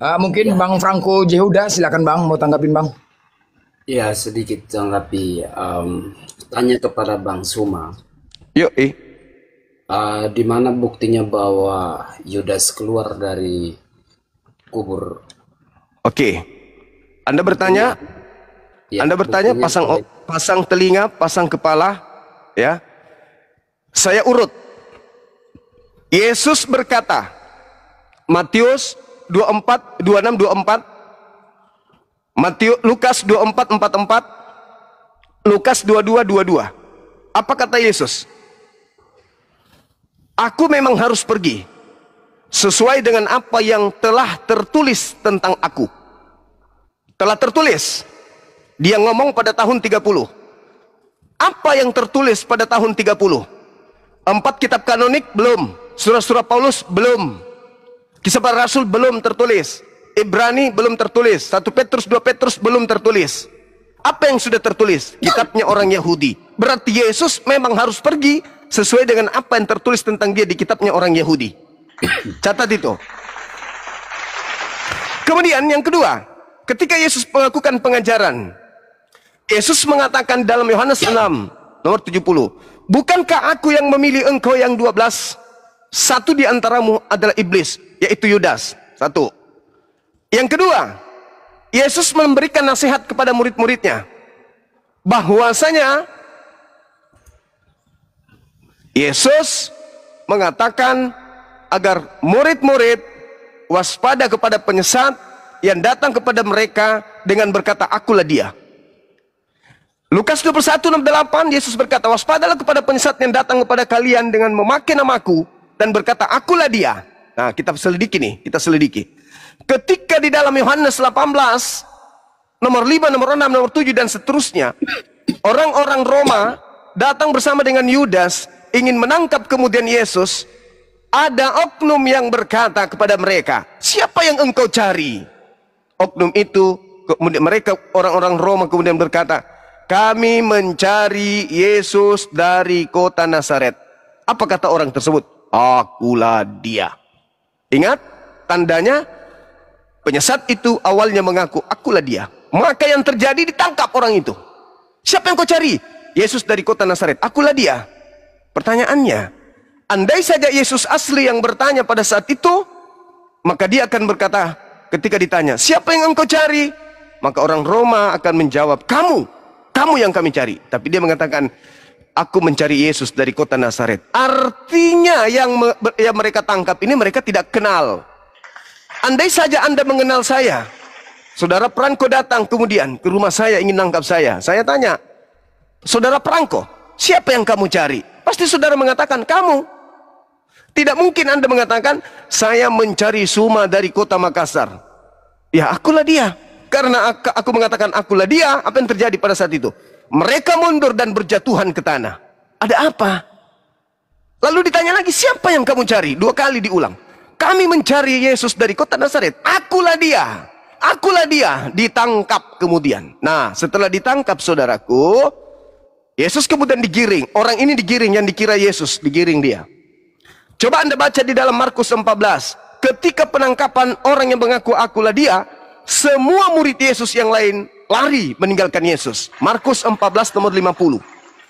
Mungkin Ya, Bang Franco Jehuda, silakan Bang, mau tanggapin Bang. ya sedikit tanggapi tanya kepada Bang Suma, Yuk, di mana buktinya bahwa Yudas keluar dari kubur? oke. Anda bertanya, Buktinya, ya, Anda bertanya, buktinya oleh pasang telinga, pasang kepala, ya. Saya urut. Yesus berkata, Matius 24, 26, 24, Lukas 24, 44, Lukas 22, 22. Apa kata Yesus? Aku memang harus pergi sesuai dengan apa yang telah tertulis tentang aku. Telah tertulis. Dia ngomong pada tahun 30. Apa yang tertulis pada tahun 30? 4 kitab kanonik belum. Surah-surah Paulus belum. Kisah para Rasul belum tertulis. Ibrani belum tertulis. 1 Petrus, 2 Petrus belum tertulis. Apa yang sudah tertulis? Kitabnya orang Yahudi. Berarti Yesus memang harus pergi sesuai dengan apa yang tertulis tentang dia di kitabnya orang Yahudi. Catat itu. Kemudian yang kedua, ketika Yesus melakukan pengajaran, Yesus mengatakan dalam Yohanes 6 nomor 70, bukankah aku yang memilih engkau yang 12? Satu di antaramu adalah iblis, yaitu Yudas. Satu. Yang kedua, Yesus memberikan nasihat kepada murid-muridnya bahwasanya Yesus mengatakan agar murid-murid waspada kepada penyesat yang datang kepada mereka dengan berkata, akulah dia. Lukas 21:68, Yesus berkata, waspadalah kepada penyesat yang datang kepada kalian dengan memakai namaku dan berkata, akulah dia. Nah, kita selidiki. Ketika di dalam Yohanes 18, nomor 5, nomor 6, nomor 7, dan seterusnya, orang-orang Roma datang bersama dengan Yudas, ingin menangkap kemudian Yesus. Ada oknum yang berkata kepada mereka, siapa yang engkau cari? Oknum itu, kemudian mereka, orang-orang Roma kemudian berkata, kami mencari Yesus dari kota Nazaret. Apa kata orang tersebut? Akulah dia. Ingat, tandanya penyesat itu awalnya mengaku, akulah dia. Maka yang terjadi, ditangkap orang itu. Siapa yang kau cari? Yesus dari kota Nazaret. Akulah dia. Pertanyaannya, andai saja Yesus asli yang bertanya pada saat itu, maka dia akan berkata ketika ditanya, siapa yang engkau cari? Maka orang Roma akan menjawab, kamu yang kami cari. Tapi dia mengatakan, aku mencari Yesus dari kota Nazaret. Artinya yang mereka tangkap ini mereka tidak kenal. Andai saja Anda mengenal saya, saudara Perangko datang kemudian ke rumah saya ingin nangkap saya. Saya tanya, saudara Perangko, siapa yang kamu cari? Pasti saudara mengatakan, kamu. Tidak mungkin Anda mengatakan, saya mencari Suma dari kota Makassar. Ya, akulah dia. Karena aku mengatakan akulah dia, apa yang terjadi pada saat itu? Mereka mundur dan berjatuhan ke tanah. Ada apa? Lalu ditanya lagi, siapa yang kamu cari? 2 kali diulang. Kami mencari Yesus dari kota Nazaret. Akulah dia. Akulah dia. Ditangkap kemudian. Nah, setelah ditangkap saudaraku, Yesus kemudian digiring. Orang ini digiring, yang dikira Yesus, digiring dia. Coba Anda baca di dalam Markus 14. Ketika penangkapan orang yang mengaku akulah dia, semua murid Yesus yang lain lari meninggalkan Yesus. Markus 14 nomor 50.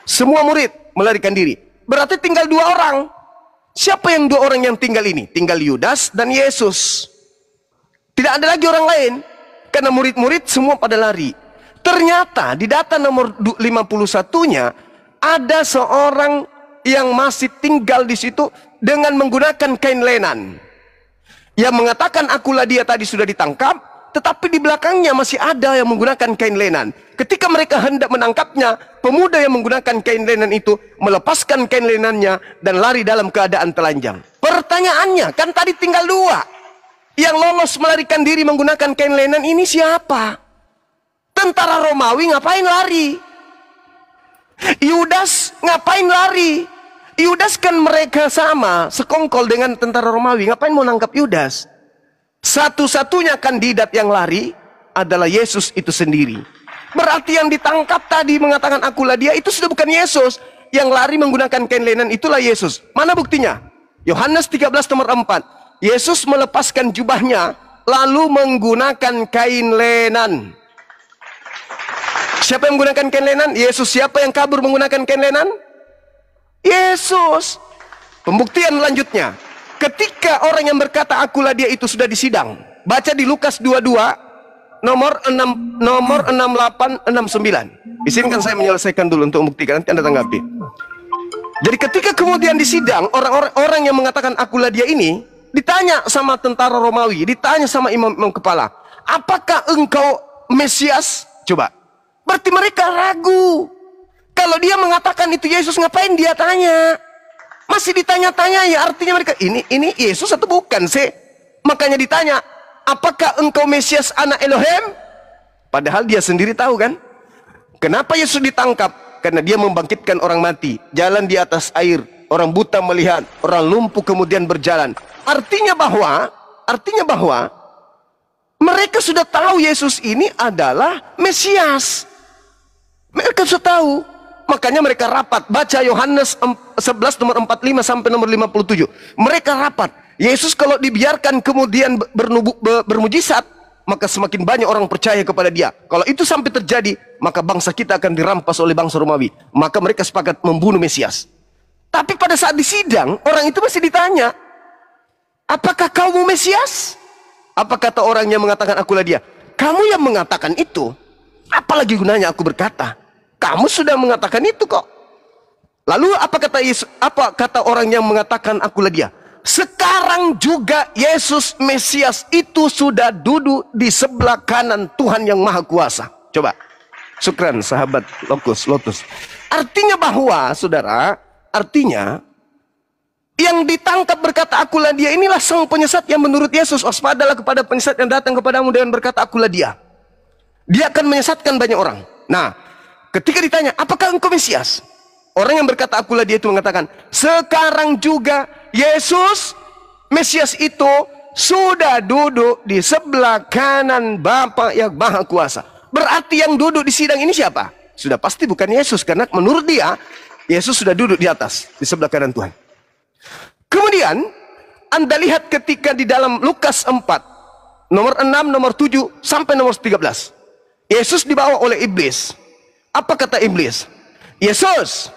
Semua murid melarikan diri. Berarti tinggal 2 orang. Siapa yang 2 orang yang tinggal ini? Tinggal Yudas dan Yesus. Tidak ada lagi orang lain. Karena murid-murid semua pada lari. Ternyata di data nomor 51-nya ada seorang yang masih tinggal di situ dengan menggunakan kain lenan. Yang mengatakan akulah dia tadi sudah ditangkap, tetapi di belakangnya masih ada yang menggunakan kain lenan. Ketika mereka hendak menangkapnya, pemuda yang menggunakan kain lenan itu melepaskan kain lenannya dan lari dalam keadaan telanjang. Pertanyaannya, kan tadi tinggal 2. Yang lolos melarikan diri menggunakan kain lenan ini siapa? Tentara Romawi ngapain lari? Yudas ngapain lari? Yudas kan mereka sama, sekongkol dengan tentara Romawi. Ngapain mau nangkap Yudas? Satu-satunya kandidat yang lari adalah Yesus itu sendiri. Berarti yang ditangkap tadi mengatakan akulah dia, itu sudah bukan Yesus. Yang lari menggunakan kain lenan itulah Yesus. Mana buktinya? Yohanes 13 nomor 4. Yesus melepaskan jubahnya, lalu menggunakan kain lenan. Siapa yang menggunakan kain lenan? Yesus. Siapa yang kabur menggunakan kain lenan? Yesus. Pembuktian lanjutnya, ketika orang yang berkata akulah dia itu sudah disidang. Baca di Lukas 22 nomor 68 69. Izinkan saya menyelesaikan dulu untuk membuktikan, nanti Anda tanggapi. Jadi ketika kemudian disidang, orang yang mengatakan akulah dia ini ditanya sama tentara Romawi, ditanya sama imam-imam kepala, apakah engkau Mesias? Coba. Berarti mereka ragu. Kalau dia mengatakan itu Yesus, ngapain dia tanya? Masih ditanya-tanya, ya artinya mereka ini Yesus atau bukan sih? Makanya ditanya, apakah engkau Mesias anak Elohim? Padahal dia sendiri tahu kan? Kenapa Yesus ditangkap? Karena dia membangkitkan orang mati, jalan di atas air, orang buta melihat, orang lumpuh kemudian berjalan. Artinya bahwa mereka sudah tahu Yesus ini adalah Mesias. Mereka sudah tahu. Makanya mereka rapat. Baca Yohanes 11 nomor 45 sampai nomor 57. Mereka rapat. Yesus kalau dibiarkan kemudian bermujizat, maka semakin banyak orang percaya kepada dia. Kalau itu sampai terjadi, maka bangsa kita akan dirampas oleh bangsa Romawi. Maka mereka sepakat membunuh Mesias. Tapi pada saat disidang, orang itu masih ditanya, apakah kamu Mesias? Apa kata orang yang mengatakan akulah dia? Kamu yang mengatakan itu, apalagi gunanya aku berkata? Kamu sudah mengatakan itu kok. Lalu apa kata Yesus? Apa kata orang yang mengatakan akulah dia? Sekarang juga Yesus Mesias itu sudah duduk di sebelah kanan Tuhan yang Maha Kuasa. Coba. Syukran sahabat Lotus. Artinya bahwa, saudara, artinya yang ditangkap berkata akulah dia inilah sang penyesat yang menurut Yesus, waspadalah kepada penyesat yang datang kepadamu dengan berkata akulah dia. Dia akan menyesatkan banyak orang. Nah, ketika ditanya, apakah engkau Mesias? Orang yang berkata akulah dia itu mengatakan, sekarang juga Yesus Mesias itu sudah duduk di sebelah kanan Bapa yang Maha Kuasa. Berarti yang duduk di sidang ini siapa? Sudah pasti bukan Yesus, karena menurut dia Yesus sudah duduk di atas, di sebelah kanan Tuhan. Kemudian Anda lihat ketika di dalam Lukas 4 nomor 6, nomor 7 sampai nomor 13. Yesus dibawa oleh iblis. Apa kata iblis? Yesus,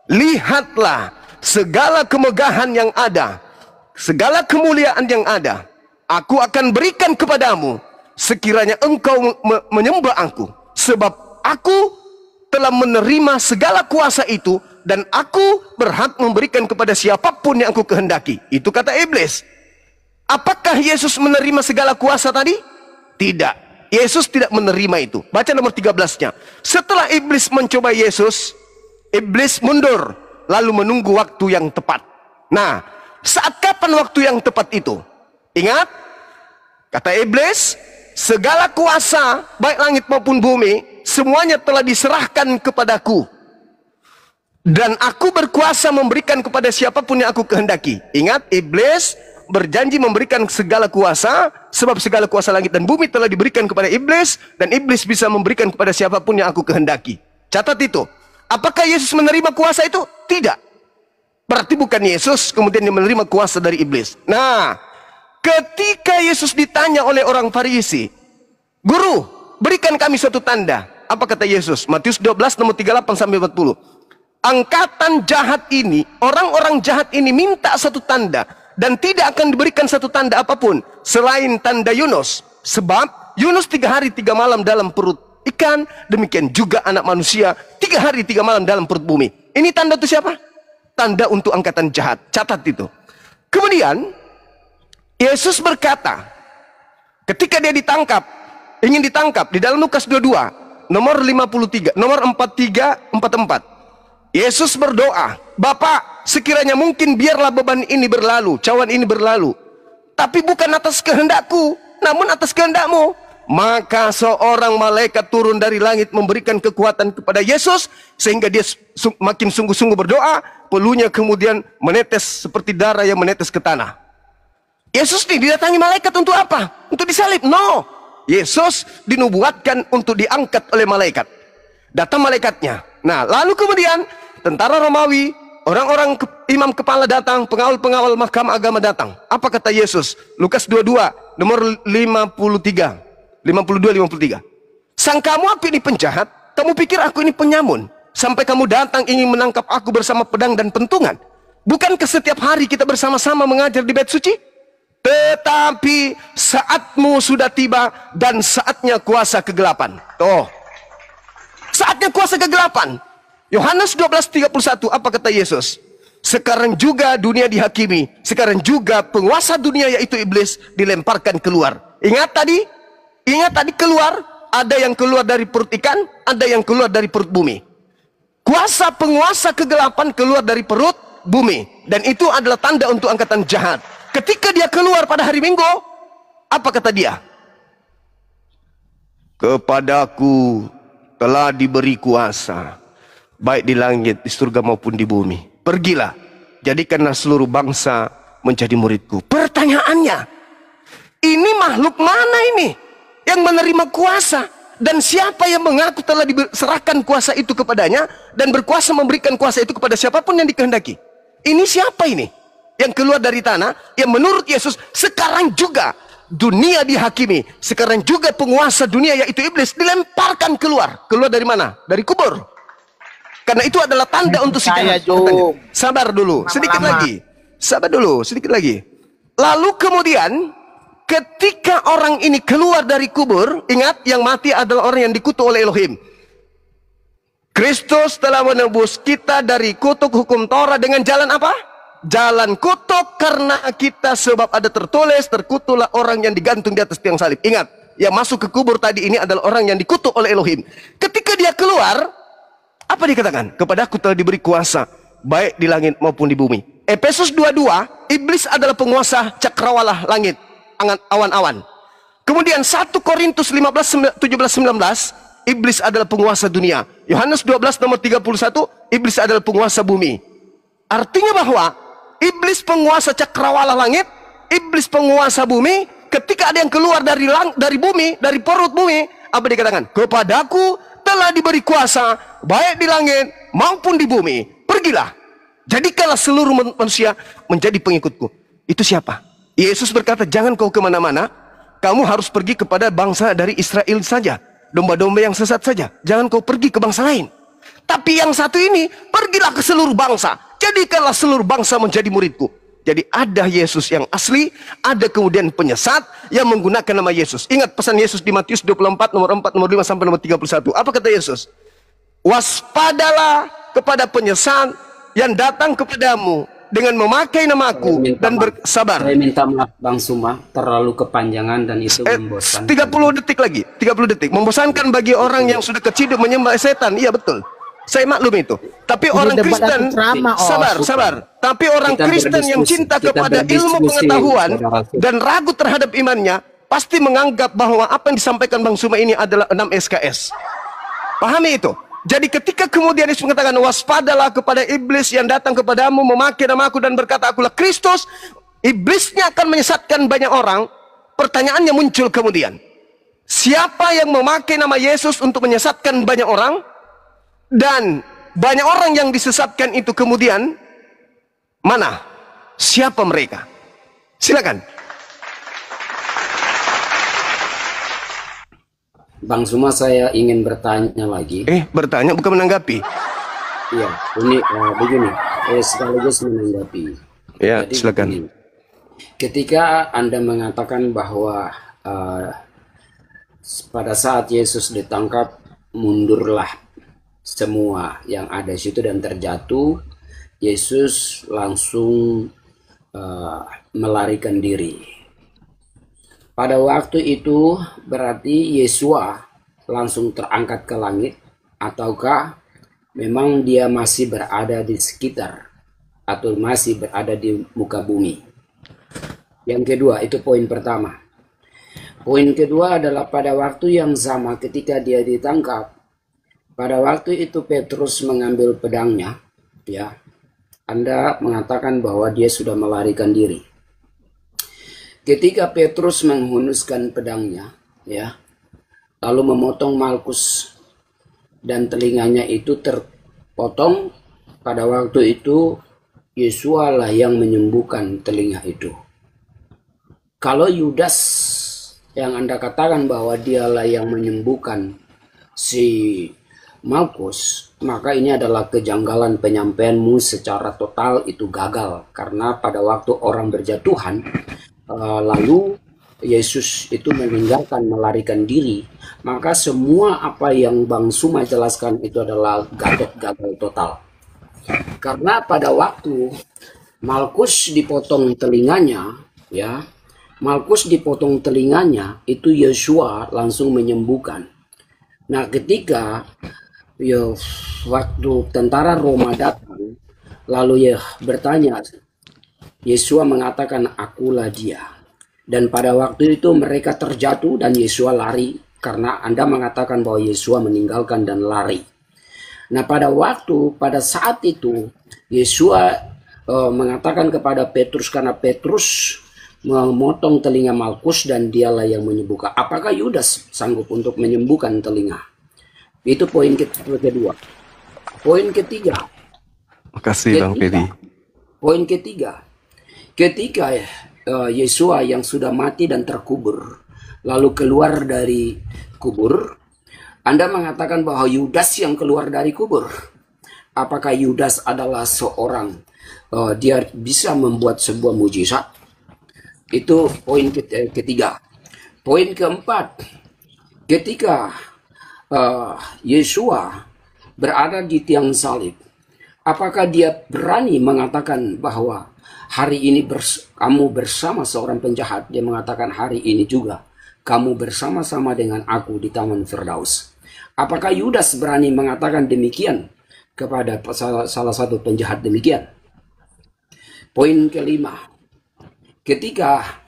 lihatlah segala kemegahan yang ada, segala kemuliaan yang ada, aku akan berikan kepadamu sekiranya engkau menyembah aku, sebab aku telah menerima segala kuasa itu dan aku berhak memberikan kepada siapapun yang aku kehendaki. Itu kata iblis. Apakah Yesus menerima segala kuasa tadi? Tidak. Yesus tidak menerima itu. Baca nomor 13-nya. Setelah iblis mencoba Yesus, iblis mundur lalu menunggu waktu yang tepat. Nah, saat kapan waktu yang tepat itu? Ingat, kata iblis, segala kuasa baik langit maupun bumi semuanya telah diserahkan kepadaku. Dan aku berkuasa memberikan kepada siapapun yang aku kehendaki. Ingat, iblis berjanji memberikan segala kuasa, sebab segala kuasa langit dan bumi telah diberikan kepada iblis, dan iblis bisa memberikan kepada siapapun yang aku kehendaki. Catat itu. Apakah Yesus menerima kuasa itu? Tidak. Berarti bukan Yesus kemudian dia menerima kuasa dari iblis. Nah, ketika Yesus ditanya oleh orang Farisi, Guru, berikan kami suatu tanda. Apa kata Yesus? Matius 12 nomor 38 sampai 40. Angkatan jahat ini, orang-orang jahat ini minta satu tanda, dan tidak akan diberikan satu tanda apapun selain tanda Yunus. Sebab Yunus 3 hari 3 malam dalam perut ikan, demikian juga anak manusia 3 hari 3 malam dalam perut bumi. Ini tanda untuk siapa? Tanda untuk angkatan jahat. Catat itu. Kemudian Yesus berkata, ketika dia ditangkap, ingin ditangkap di dalam Lukas 22 nomor 53, nomor 44. Yesus berdoa, Bapa, sekiranya mungkin biarlah beban ini berlalu, cawan ini berlalu, tapi bukan atas kehendakku, namun atas kehendakmu. Maka seorang malaikat turun dari langit memberikan kekuatan kepada Yesus, sehingga dia makin sungguh-sungguh berdoa, peluhnya kemudian menetes seperti darah yang menetes ke tanah. Yesus didatangi malaikat untuk apa? Untuk disalib? No. Yesus dinubuatkan untuk diangkat oleh malaikat. Datang malaikatnya. Nah, lalu kemudian tentara Romawi, orang-orang imam kepala datang, pengawal-pengawal mahkamah agama datang. Apa kata Yesus? Lukas 22 nomor 53, 52, 53. Sangkamu aku ini penjahat, kamu pikir aku ini penyamun, sampai kamu datang ingin menangkap aku bersama pedang dan pentungan. Bukankah setiap hari kita bersama-sama mengajar di bait suci? Tetapi saatmu sudah tiba dan saatnya kuasa kegelapan. Tuh, saatnya kuasa kegelapan. Yohanes 12:31, apa kata Yesus? Sekarang juga dunia dihakimi, sekarang juga penguasa dunia yaitu iblis dilemparkan keluar. Ingat tadi keluar, ada yang keluar dari perut ikan, ada yang keluar dari perut bumi. Kuasa penguasa kegelapan keluar dari perut bumi, dan itu adalah tanda untuk angkatan jahat. Ketika dia keluar pada hari Minggu, apa kata dia? Kepadaku telah diberi kuasa, baik di langit, di surga maupun di bumi. Pergilah, jadikanlah seluruh bangsa menjadi muridku. Pertanyaannya, ini makhluk mana ini yang menerima kuasa? Dan siapa yang mengaku telah diserahkan kuasa itu kepadanya dan berkuasa memberikan kuasa itu kepada siapapun yang dikehendaki? Ini siapa ini? Yang keluar dari tanah, yang menurut Yesus sekarang juga dunia dihakimi, sekarang juga penguasa dunia yaitu iblis dilemparkan keluar. Keluar dari mana? Dari kubur. Karena itu adalah tanda untuk si jahat. Sabar dulu, sedikit lagi. Sabar dulu, sedikit lagi. Lalu kemudian ketika orang ini keluar dari kubur, ingat yang mati adalah orang yang dikutuk oleh Elohim. Kristus telah menebus kita dari kutuk hukum Torah dengan jalan apa? Jalan kutuk, karena kita sebab ada tertulis, terkutuklah orang yang digantung di atas tiang salib. Ingat, yang masuk ke kubur tadi ini adalah orang yang dikutuk oleh Elohim. Ketika dia keluar, apa dikatakan? Kepadaku telah diberi kuasa, baik di langit maupun di bumi. Efesus 22, iblis adalah penguasa cakrawala langit, awan-awan. Kemudian 1 Korintus 15, 17, 19, iblis adalah penguasa dunia. Yohanes 12 nomor 31, iblis adalah penguasa bumi. Artinya bahwa iblis penguasa cakrawala langit, iblis penguasa bumi. Ketika ada yang keluar dari bumi, dari perut bumi, apa dikatakan? Kepadaku telah diberi kuasa, baik di langit maupun di bumi. Pergilah, jadikanlah seluruh manusia menjadi pengikutku. Itu siapa? Yesus berkata, jangan kau kemana-mana, kamu harus pergi kepada bangsa dari Israel saja, domba-domba yang sesat saja. Jangan kau pergi ke bangsa lain. Tapi yang satu ini, pergilah ke seluruh bangsa, jadikanlah seluruh bangsa menjadi muridku. Jadi ada Yesus yang asli, ada kemudian penyesat yang menggunakan nama Yesus. Ingat pesan Yesus di Matius 24 nomor 4, nomor 5 sampai nomor 31. Apa kata Yesus? Waspadalah kepada penyesat yang datang kepadamu dengan memakai namaku dan bersabar. Saya minta maaf Bang Suma, terlalu kepanjangan dan itu membosankan. 30 detik lagi, 30 detik. Membosankan bagi orang yang sudah keciduk menyembah setan. Iya betul. Saya maklum itu. Tapi orang Kristen, sabar. Tapi orang Kristen yang cinta kepada ilmu pengetahuan dan ragu terhadap imannya, pasti menganggap bahwa apa yang disampaikan Bang Suma ini adalah 6 SKS. Pahami itu. Jadi ketika kemudian Yesus mengatakan, waspadalah kepada iblis yang datang kepadamu memakai namaku dan berkata, akulah Kristus, iblisnya akan menyesatkan banyak orang. Pertanyaannya muncul kemudian, siapa yang memakai nama Yesus untuk menyesatkan banyak orang? Dan banyak orang yang disesatkan itu kemudian mana? Siapa mereka? Silakan. Bang Suma, saya ingin bertanya lagi. Bertanya bukan menanggapi. Iya, ini begini. Sekaligus menanggapi. Ya, jadi, silakan. Begini. Ketika Anda mengatakan bahwa pada saat Yesus ditangkap, mundurlah semua yang ada di situ dan terjatuh, Yesus langsung melarikan diri. Pada waktu itu berarti Yesua langsung terangkat ke langit, ataukah memang dia masih berada di sekitar atau masih berada di muka bumi? Yang kedua, itu poin pertama. Poin kedua adalah pada waktu yang sama ketika dia ditangkap, pada waktu itu Petrus mengambil pedangnya, ya. Anda mengatakan bahwa dia sudah melarikan diri. Ketika Petrus menghunuskan pedangnya, ya, lalu memotong Malkus dan telinganya itu terpotong, pada waktu itu Yesua lah yang menyembuhkan telinga itu. Kalau Yudas yang Anda katakan bahwa dialah yang menyembuhkan si Malkus, maka ini adalah kejanggalan penyampaianmu secara total itu gagal. Karena pada waktu orang berjatuhan, lalu Yesus itu meninggalkan, melarikan diri, maka semua apa yang Bang Suma jelaskan itu adalah gagal total. Karena pada waktu Malkus dipotong telinganya, ya, Malkus dipotong telinganya, itu Yesua langsung menyembuhkan. Nah, ketika waktu tentara Roma datang, lalu ya bertanya, Yesua mengatakan, akulah dia. Dan pada waktu itu mereka terjatuh dan Yesua lari, karena Anda mengatakan bahwa Yesua meninggalkan dan lari. Nah, pada saat itu Yesua mengatakan kepada Petrus, karena Petrus memotong telinga Malkus dan dialah yang menyembuhkan. Apakah Yudas sanggup untuk menyembuhkan telinga? Itu poin kedua. Poin ketiga. Makasih Bang Pedi. Poin ketiga. Ketika Yesua yang sudah mati dan terkubur lalu keluar dari kubur, Anda mengatakan bahwa Yudas yang keluar dari kubur. Apakah Yudas adalah seorang dia bisa membuat sebuah mujizat? Itu poin ketiga. Poin keempat, ketika Yesua berada di tiang salib, apakah dia berani mengatakan bahwa hari ini kamu bersama seorang penjahat? Dia mengatakan hari ini juga kamu bersama-sama dengan aku di Taman Firdaus. Apakah Yudas berani mengatakan demikian kepada salah satu penjahat demikian? Poin kelima, ketika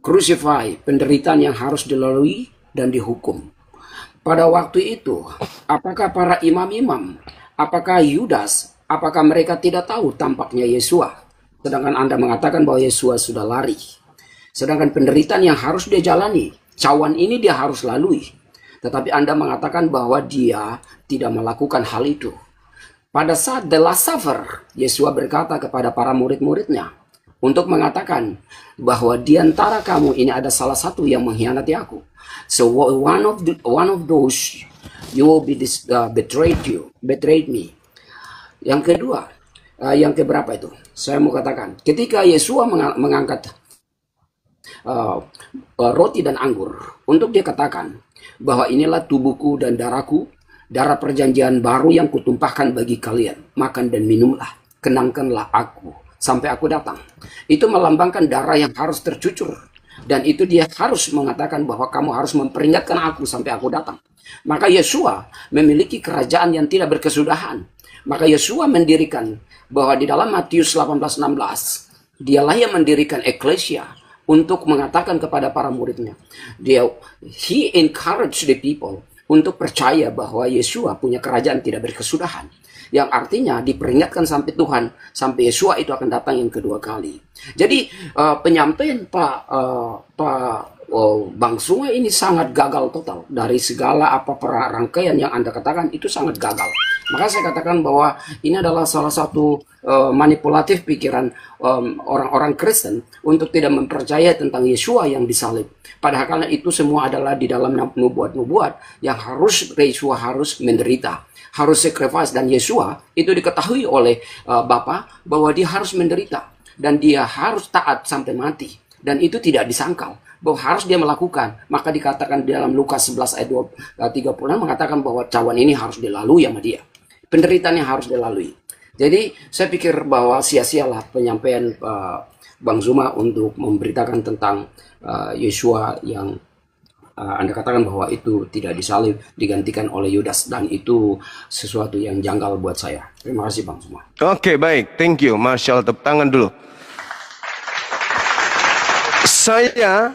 crucify, penderitaan yang harus dilalui dan dihukum. Pada waktu itu, apakah para imam-imam, apakah Yudas, apakah mereka tidak tahu tampaknya Yesua? Sedangkan Anda mengatakan bahwa Yesua sudah lari. Sedangkan penderitaan yang harus dia jalani, cawan ini dia harus lalui. Tetapi Anda mengatakan bahwa dia tidak melakukan hal itu. Pada saat the last supper, Yesua berkata kepada para murid-muridnya untuk mengatakan bahwa di antara kamu ini ada salah satu yang mengkhianati aku. So one of those you will be betrayed me. Yang kedua, yang keberapa itu? Saya mau katakan, ketika Yesua mengangkat roti dan anggur untuk dia katakan bahwa inilah tubuhku dan darahku, darah perjanjian baru yang kutumpahkan bagi kalian. Makan dan minumlah, kenangkanlah aku sampai aku datang. Itu melambangkan darah yang harus tercucur. Dan itu dia harus mengatakan bahwa kamu harus memperingatkan aku sampai aku datang. Maka Yesua memiliki kerajaan yang tidak berkesudahan. Maka Yesua mendirikan bahwa di dalam Matius 18:16, dialah yang mendirikan eklesia untuk mengatakan kepada para muridnya. He encouraged the people untuk percaya bahwa Yesua punya kerajaan tidak berkesudahan. Yang artinya diperingatkan sampai Tuhan, sampai Yesua itu akan datang yang kedua kali. Jadi penyampaian Bang Sungai ini sangat gagal total. Dari segala apa rangkaian yang Anda katakan itu sangat gagal. Maka saya katakan bahwa ini adalah salah satu manipulatif pikiran orang-orang Kristen untuk tidak mempercayai tentang Yesua yang disalib. Padahal karena itu semua adalah di dalam nubuat-nubuat yang harus Yesua harus menderita, harus sacrifice, dan Yesua itu diketahui oleh Bapa bahwa dia harus menderita dan dia harus taat sampai mati, dan itu tidak disangkal bahwa harus dia melakukan. Maka dikatakan di dalam Lukas 11 ayat 30 mengatakan bahwa cawan ini harus dilalui sama dia, penderitaan yang harus dilalui. Jadi saya pikir bahwa sia-sialah penyampaian Bang Zuma untuk memberitakan tentang Yesua yang Anda katakan bahwa itu tidak disalib, digantikan oleh Yudas, dan itu sesuatu yang janggal buat saya. Terima kasih Bang Zuma. Oke, baik, thank you. Masya Allah, tepuk tangan dulu. Saya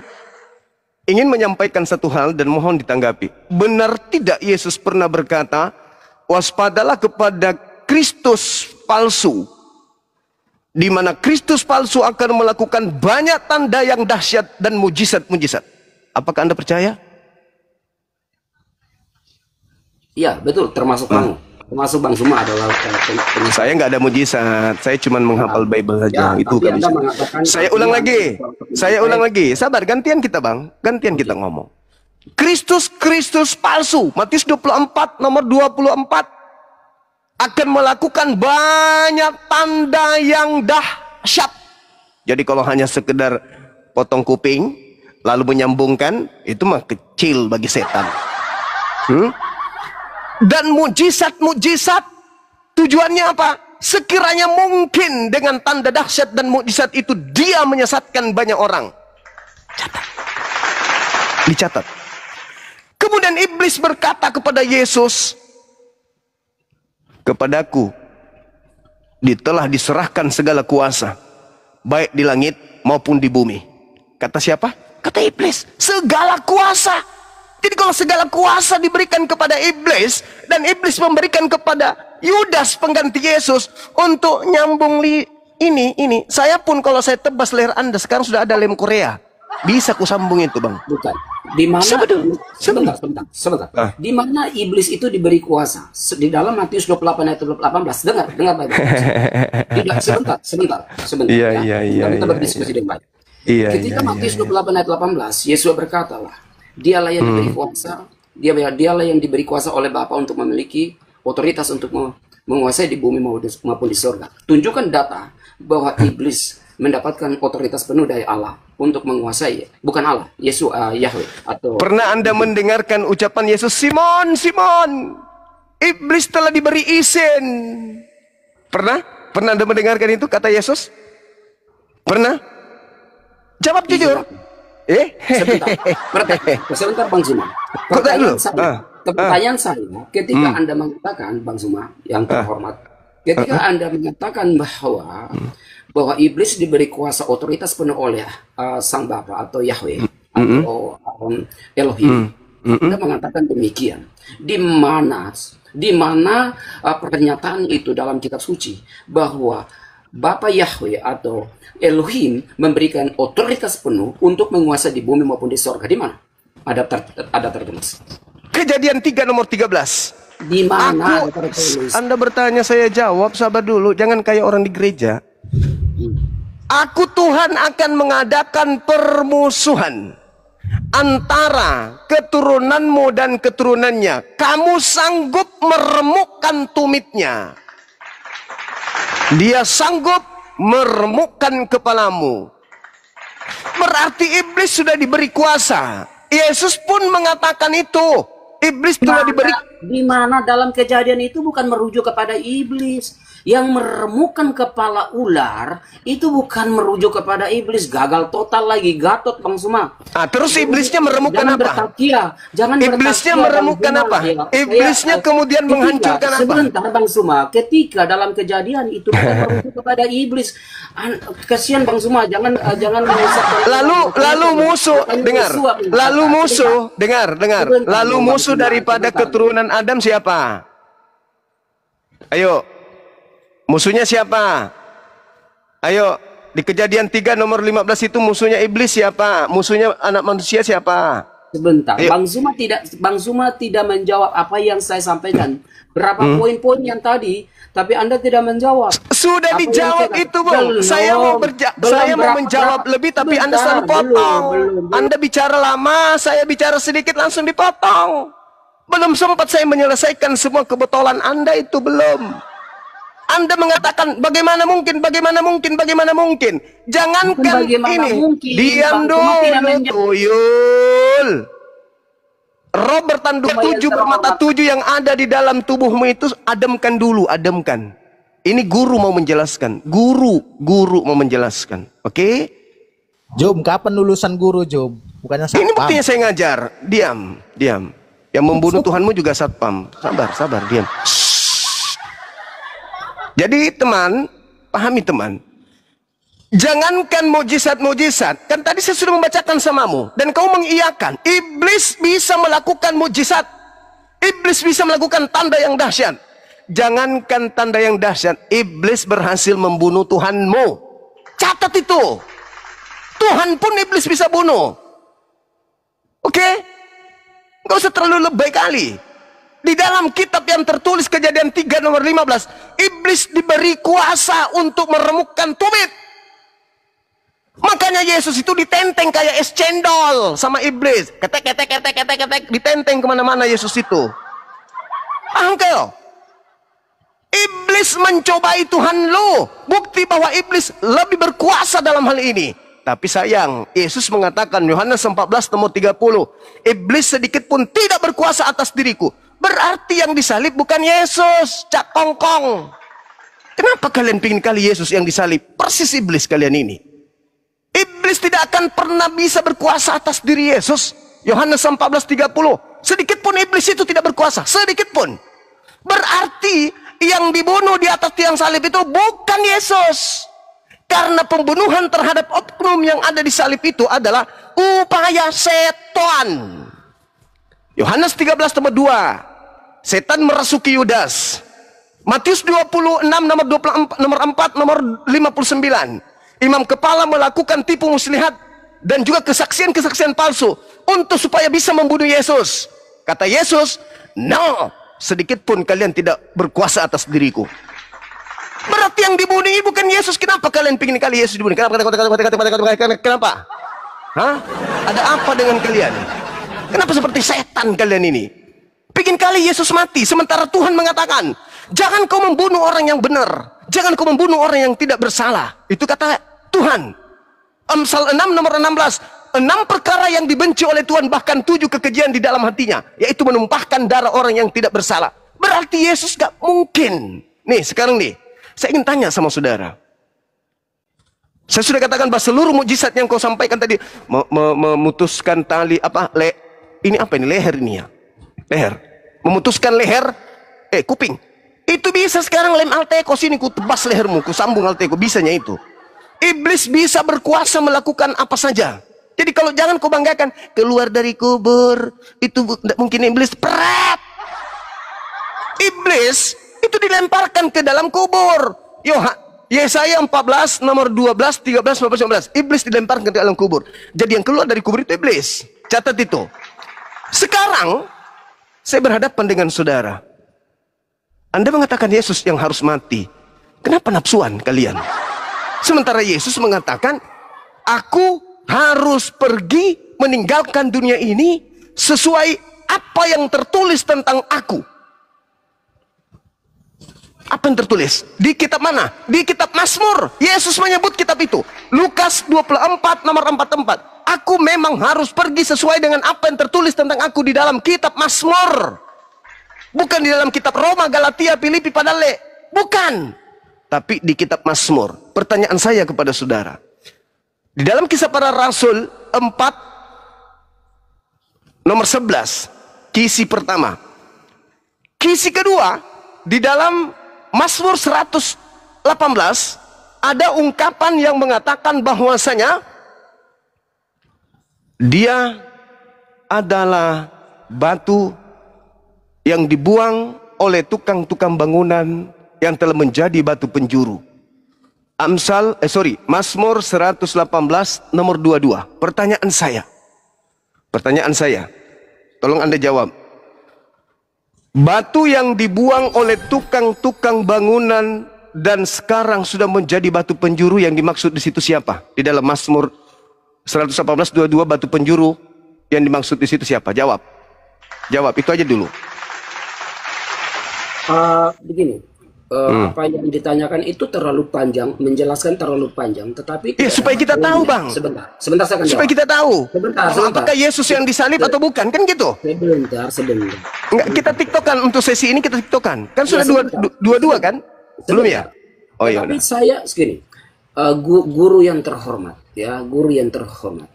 ingin menyampaikan satu hal dan mohon ditanggapi. Benar tidak Yesus pernah berkata, waspadalah kepada Kristus palsu, di mana Kristus palsu akan melakukan banyak tanda yang dahsyat dan mujizat-mujizat. Apakah Anda percaya? Iya, betul, termasuk kamu. termasuk Bang Suma adalah Saya nggak ada mujizat. Saya cuma menghafal Bible saja. Ya, Itu tapi kan. Anda mengatakan Saya ulang lagi. Saya ulang lagi. Sabar, gantian kita bang. Gantian kita ngomong. Kristus palsu. Matius 24 nomor 24 akan melakukan banyak tanda yang dahsyat. Jadi kalau hanya sekedar potong kuping lalu menyambungkan, itu mah kecil bagi setan. Dan mujizat-mujizat tujuannya apa? Sekiranya mungkin dengan tanda dahsyat dan mujizat itu dia menyesatkan banyak orang. Catat. Dicatat. Kemudian iblis berkata kepada Yesus, "Kepadaku telah diserahkan segala kuasa, baik di langit maupun di bumi." Kata siapa? Kata iblis. Segala kuasa. Jadi kalau segala kuasa diberikan kepada iblis, dan iblis memberikan kepada Yudas pengganti Yesus untuk nyambung ini. Saya pun kalau saya tebas leher Anda, sekarang sudah ada lem Korea. Bisa ku sambung itu bang. Bukan. Di mana? Sebentar. Di mana iblis itu diberi kuasa? Di dalam Matius 28 ayat 18. Dengar Tidak, sebentar. Iya. Kita berdiskusi dengan baik. Ketika Matius 28 ayat 18, Yesus berkata lah, dialah yang diberi kuasa, dialah yang diberi kuasa oleh Bapa untuk memiliki otoritas untuk menguasai di bumi maupun di surga. Tunjukkan data bahwa iblis mendapatkan otoritas penuh dari Allah untuk menguasai, bukan Allah, Yesus, Yahweh atau. Pernah Anda mendengarkan ucapan Yesus, Simon, iblis telah diberi izin? Pernah Anda mendengarkan itu kata Yesus? Pernah? Jawab jujur. Sebentar Bang Zuma. Pertanyaan saya, ketika Anda mengatakan, Bang Zuma yang terhormat, ketika Anda mengatakan bahwa iblis diberi kuasa otoritas penuh oleh Sang Bapa atau Yahweh atau Elohim, Anda mengatakan demikian. Di mana pernyataan itu dalam kitab suci bahwa Bapa Yahweh atau Elohim memberikan otoritas penuh untuk menguasai di bumi maupun di sorga? Di mana ada tertulis? Kejadian 3 nomor 13. Di mana ada tertulis? Anda bertanya, saya jawab. Sabar dulu, jangan kayak orang di gereja. Aku Tuhan akan mengadakan permusuhan antara keturunanmu dan keturunannya. Kamu sanggup meremukkan tumitnya. Dia sanggup meremukkan kepalamu. Berarti iblis sudah diberi kuasa. Yesus pun mengatakan itu. Iblis telah diberi. Di mana dalam kejadian itu bukan merujuk kepada iblis. Yang meremukkan kepala ular itu bukan merujuk kepada iblis. Gagal total lagi, Gatot Bang Suma. Terus iblisnya meremukkan apa? Iblisnya meremukkan apa? Iblisnya kemudian menghancurkan apa? Sebentar Bang Suma, ketika dalam kejadian itu bukan merujuk kepada iblis. Kasihan Bang Suma, jangan lalu musuh, dengar. Lalu musuh, dengar. Lalu musuh daripada keturunan Adam siapa? Ayo. Musuhnya siapa? Ayo, di Kejadian 3 nomor 15 itu musuhnya iblis siapa? Musuhnya anak manusia siapa? Sebentar, ayo. Bang Suma tidak menjawab apa yang saya sampaikan. Berapa poin-poin yang tadi, tapi Anda tidak menjawab. Sudah apa dijawab itu, Bang. Saya mau menjawab lebih, tapi Anda selalu potong. Anda bicara lama, saya bicara sedikit langsung dipotong. Belum sempat saya menyelesaikan semua kebotolan Anda itu, belum. Anda mengatakan bagaimana mungkin. Jangankan ini. Diam dulu, tuyul. Roh bertanduk 7 bermata 7 yang ada di dalam tubuhmu itu ademkan dulu, ademkan. Ini guru mau menjelaskan. Guru mau menjelaskan. Oke? Job, kapan lulusan guru, Job? Bukannya satpam. Ini buktinya saya ngajar. Diam. Yang membunuh Tuhanmu juga satpam. Sabar, diam. Jadi teman, pahami teman. Jangankan mujizat-mujizat. Kan tadi saya sudah membacakan samamu. Dan kau mengiyakan. Iblis bisa melakukan mujizat. Iblis bisa melakukan tanda yang dahsyat. Jangankan tanda yang dahsyat. Iblis berhasil membunuh Tuhanmu. Catat itu. Tuhan pun iblis bisa bunuh. Oke? Gak usah terlalu lebay kali. Di dalam kitab yang tertulis Kejadian 3 nomor 15, iblis diberi kuasa untuk meremukkan tumit. Makanya Yesus itu ditenteng kayak es cendol sama iblis. Ketek, ketek, ketek, ketek, ketek. Ditenteng kemana-mana Yesus itu. Paham kayo? Iblis mencobai Tuhan lu. Bukti bahwa iblis lebih berkuasa dalam hal ini. Tapi sayang, Yesus mengatakan Yohanes 14 nomor 30, iblis sedikit pun tidak berkuasa atas diriku. Berarti yang disalib bukan Yesus, cak kongkong. Kenapa kalian pingin kali Yesus yang disalib? Persis iblis kalian ini. Iblis tidak akan pernah bisa berkuasa atas diri Yesus. Yohanes 14:30. Sedikit pun iblis itu tidak berkuasa, sedikit pun. Berarti yang dibunuh di atas tiang salib itu bukan Yesus. Karena pembunuhan terhadap oknum yang ada di salib itu adalah upaya setan. Yohanes 13 nomor 2. Setan merasuki Yudas. Matius 26 nomor 24, nomor 4 nomor 59. Imam kepala melakukan tipu muslihat dan juga kesaksian-kesaksian palsu untuk supaya bisa membunuh Yesus. Kata Yesus, "No, sedikit pun kalian tidak berkuasa atas diriku." Berarti yang dibunuh ini bukan Yesus. Kenapa kalian pingin kali Yesus dibunuh? Kenapa? Hah? Ada apa dengan kalian? Kenapa seperti setan kalian ini? Pingin kali Yesus mati. Sementara Tuhan mengatakan, jangan kau membunuh orang yang benar. Jangan kau membunuh orang yang tidak bersalah. Itu kata Tuhan. Amsal 6 nomor 16. 6 perkara yang dibenci oleh Tuhan, bahkan 7 kekejian di dalam hatinya. Yaitu menumpahkan darah orang yang tidak bersalah. Berarti Yesus gak mungkin. Nih sekarang nih. Saya ingin tanya sama saudara. Saya sudah katakan bahwa seluruh mukjizat yang kau sampaikan tadi memutuskan tali ini apa ini leher ini ya? Leher. Memutuskan leher kuping. Itu bisa sekarang lem alteko sini ku tebas lehermu, ku sambung alteko, bisanya itu. Iblis bisa berkuasa melakukan apa saja. Jadi kalau jangan kau banggakan keluar dari kubur, itu mungkin iblis peret. Iblis itu dilemparkan ke dalam kubur. Yesaya 14 nomor 12, 13, 14, 15. Iblis dilemparkan ke dalam kubur. Jadi yang keluar dari kubur itu iblis. Catat itu. Sekarang saya berhadapan dengan saudara. Anda mengatakan Yesus yang harus mati. Kenapa nafsuan kalian? Sementara Yesus mengatakan, aku harus pergi meninggalkan dunia ini sesuai apa yang tertulis tentang aku. Apa yang tertulis? Di kitab mana? Di kitab Mazmur. Yesus menyebut kitab itu. Lukas 24 nomor 44. Aku memang harus pergi sesuai dengan apa yang tertulis tentang aku di dalam kitab Mazmur. Bukan di dalam kitab Roma, Galatia, Filipi, Padale. Bukan. Tapi di kitab Mazmur. Pertanyaan saya kepada saudara. Di dalam Kisah Para Rasul 4 nomor 11. Kisi pertama. Kisi kedua. Di dalam Mazmur 118 ada ungkapan yang mengatakan bahwasanya dia adalah batu yang dibuang oleh tukang-tukang bangunan yang telah menjadi batu penjuru. Mazmur 118 nomor 22. Pertanyaan saya, tolong Anda jawab. Batu yang dibuang oleh tukang-tukang bangunan dan sekarang sudah menjadi batu penjuru, yang dimaksud di situ siapa? Di dalam Mazmur 118:22 batu penjuru yang dimaksud di situ siapa? Jawab. Jawab, itu aja dulu. Begini, apa yang ditanyakan itu terlalu panjang, menjelaskan terlalu panjang, tetapi supaya kita tahu, Bang. Sebentar saya akan jawab. Supaya kita tahu. Sebentar. Apakah Yesus yang disalib atau bukan? Kan gitu. Sebentar. Enggak, kita tiktokan untuk sesi ini, kita tiktokan. Kan sudah dua kan? Belum ya? Oh iya. Tapi saya segini, guru yang terhormat, ya, guru yang terhormat.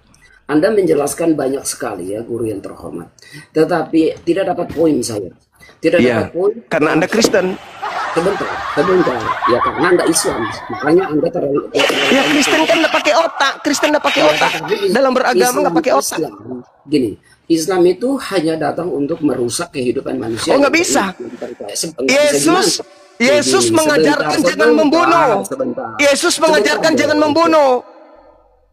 Anda menjelaskan banyak sekali, ya, guru yang terhormat. Tetapi tidak dapat poin saya. Tidak dapat poin. Karena Anda Kristen. Sebentar. Ya, karena Anda Islam. Makanya Anda terlalu. Ya, Kristen kan nggak pakai otak. Kristen nggak pakai otak. Dalam beragama nggak pakai otak. Gini, Islam itu hanya datang untuk merusak kehidupan manusia. Oh, nggak bisa. Yesus mengajarkan jangan membunuh. Yesus mengajarkan jangan membunuh.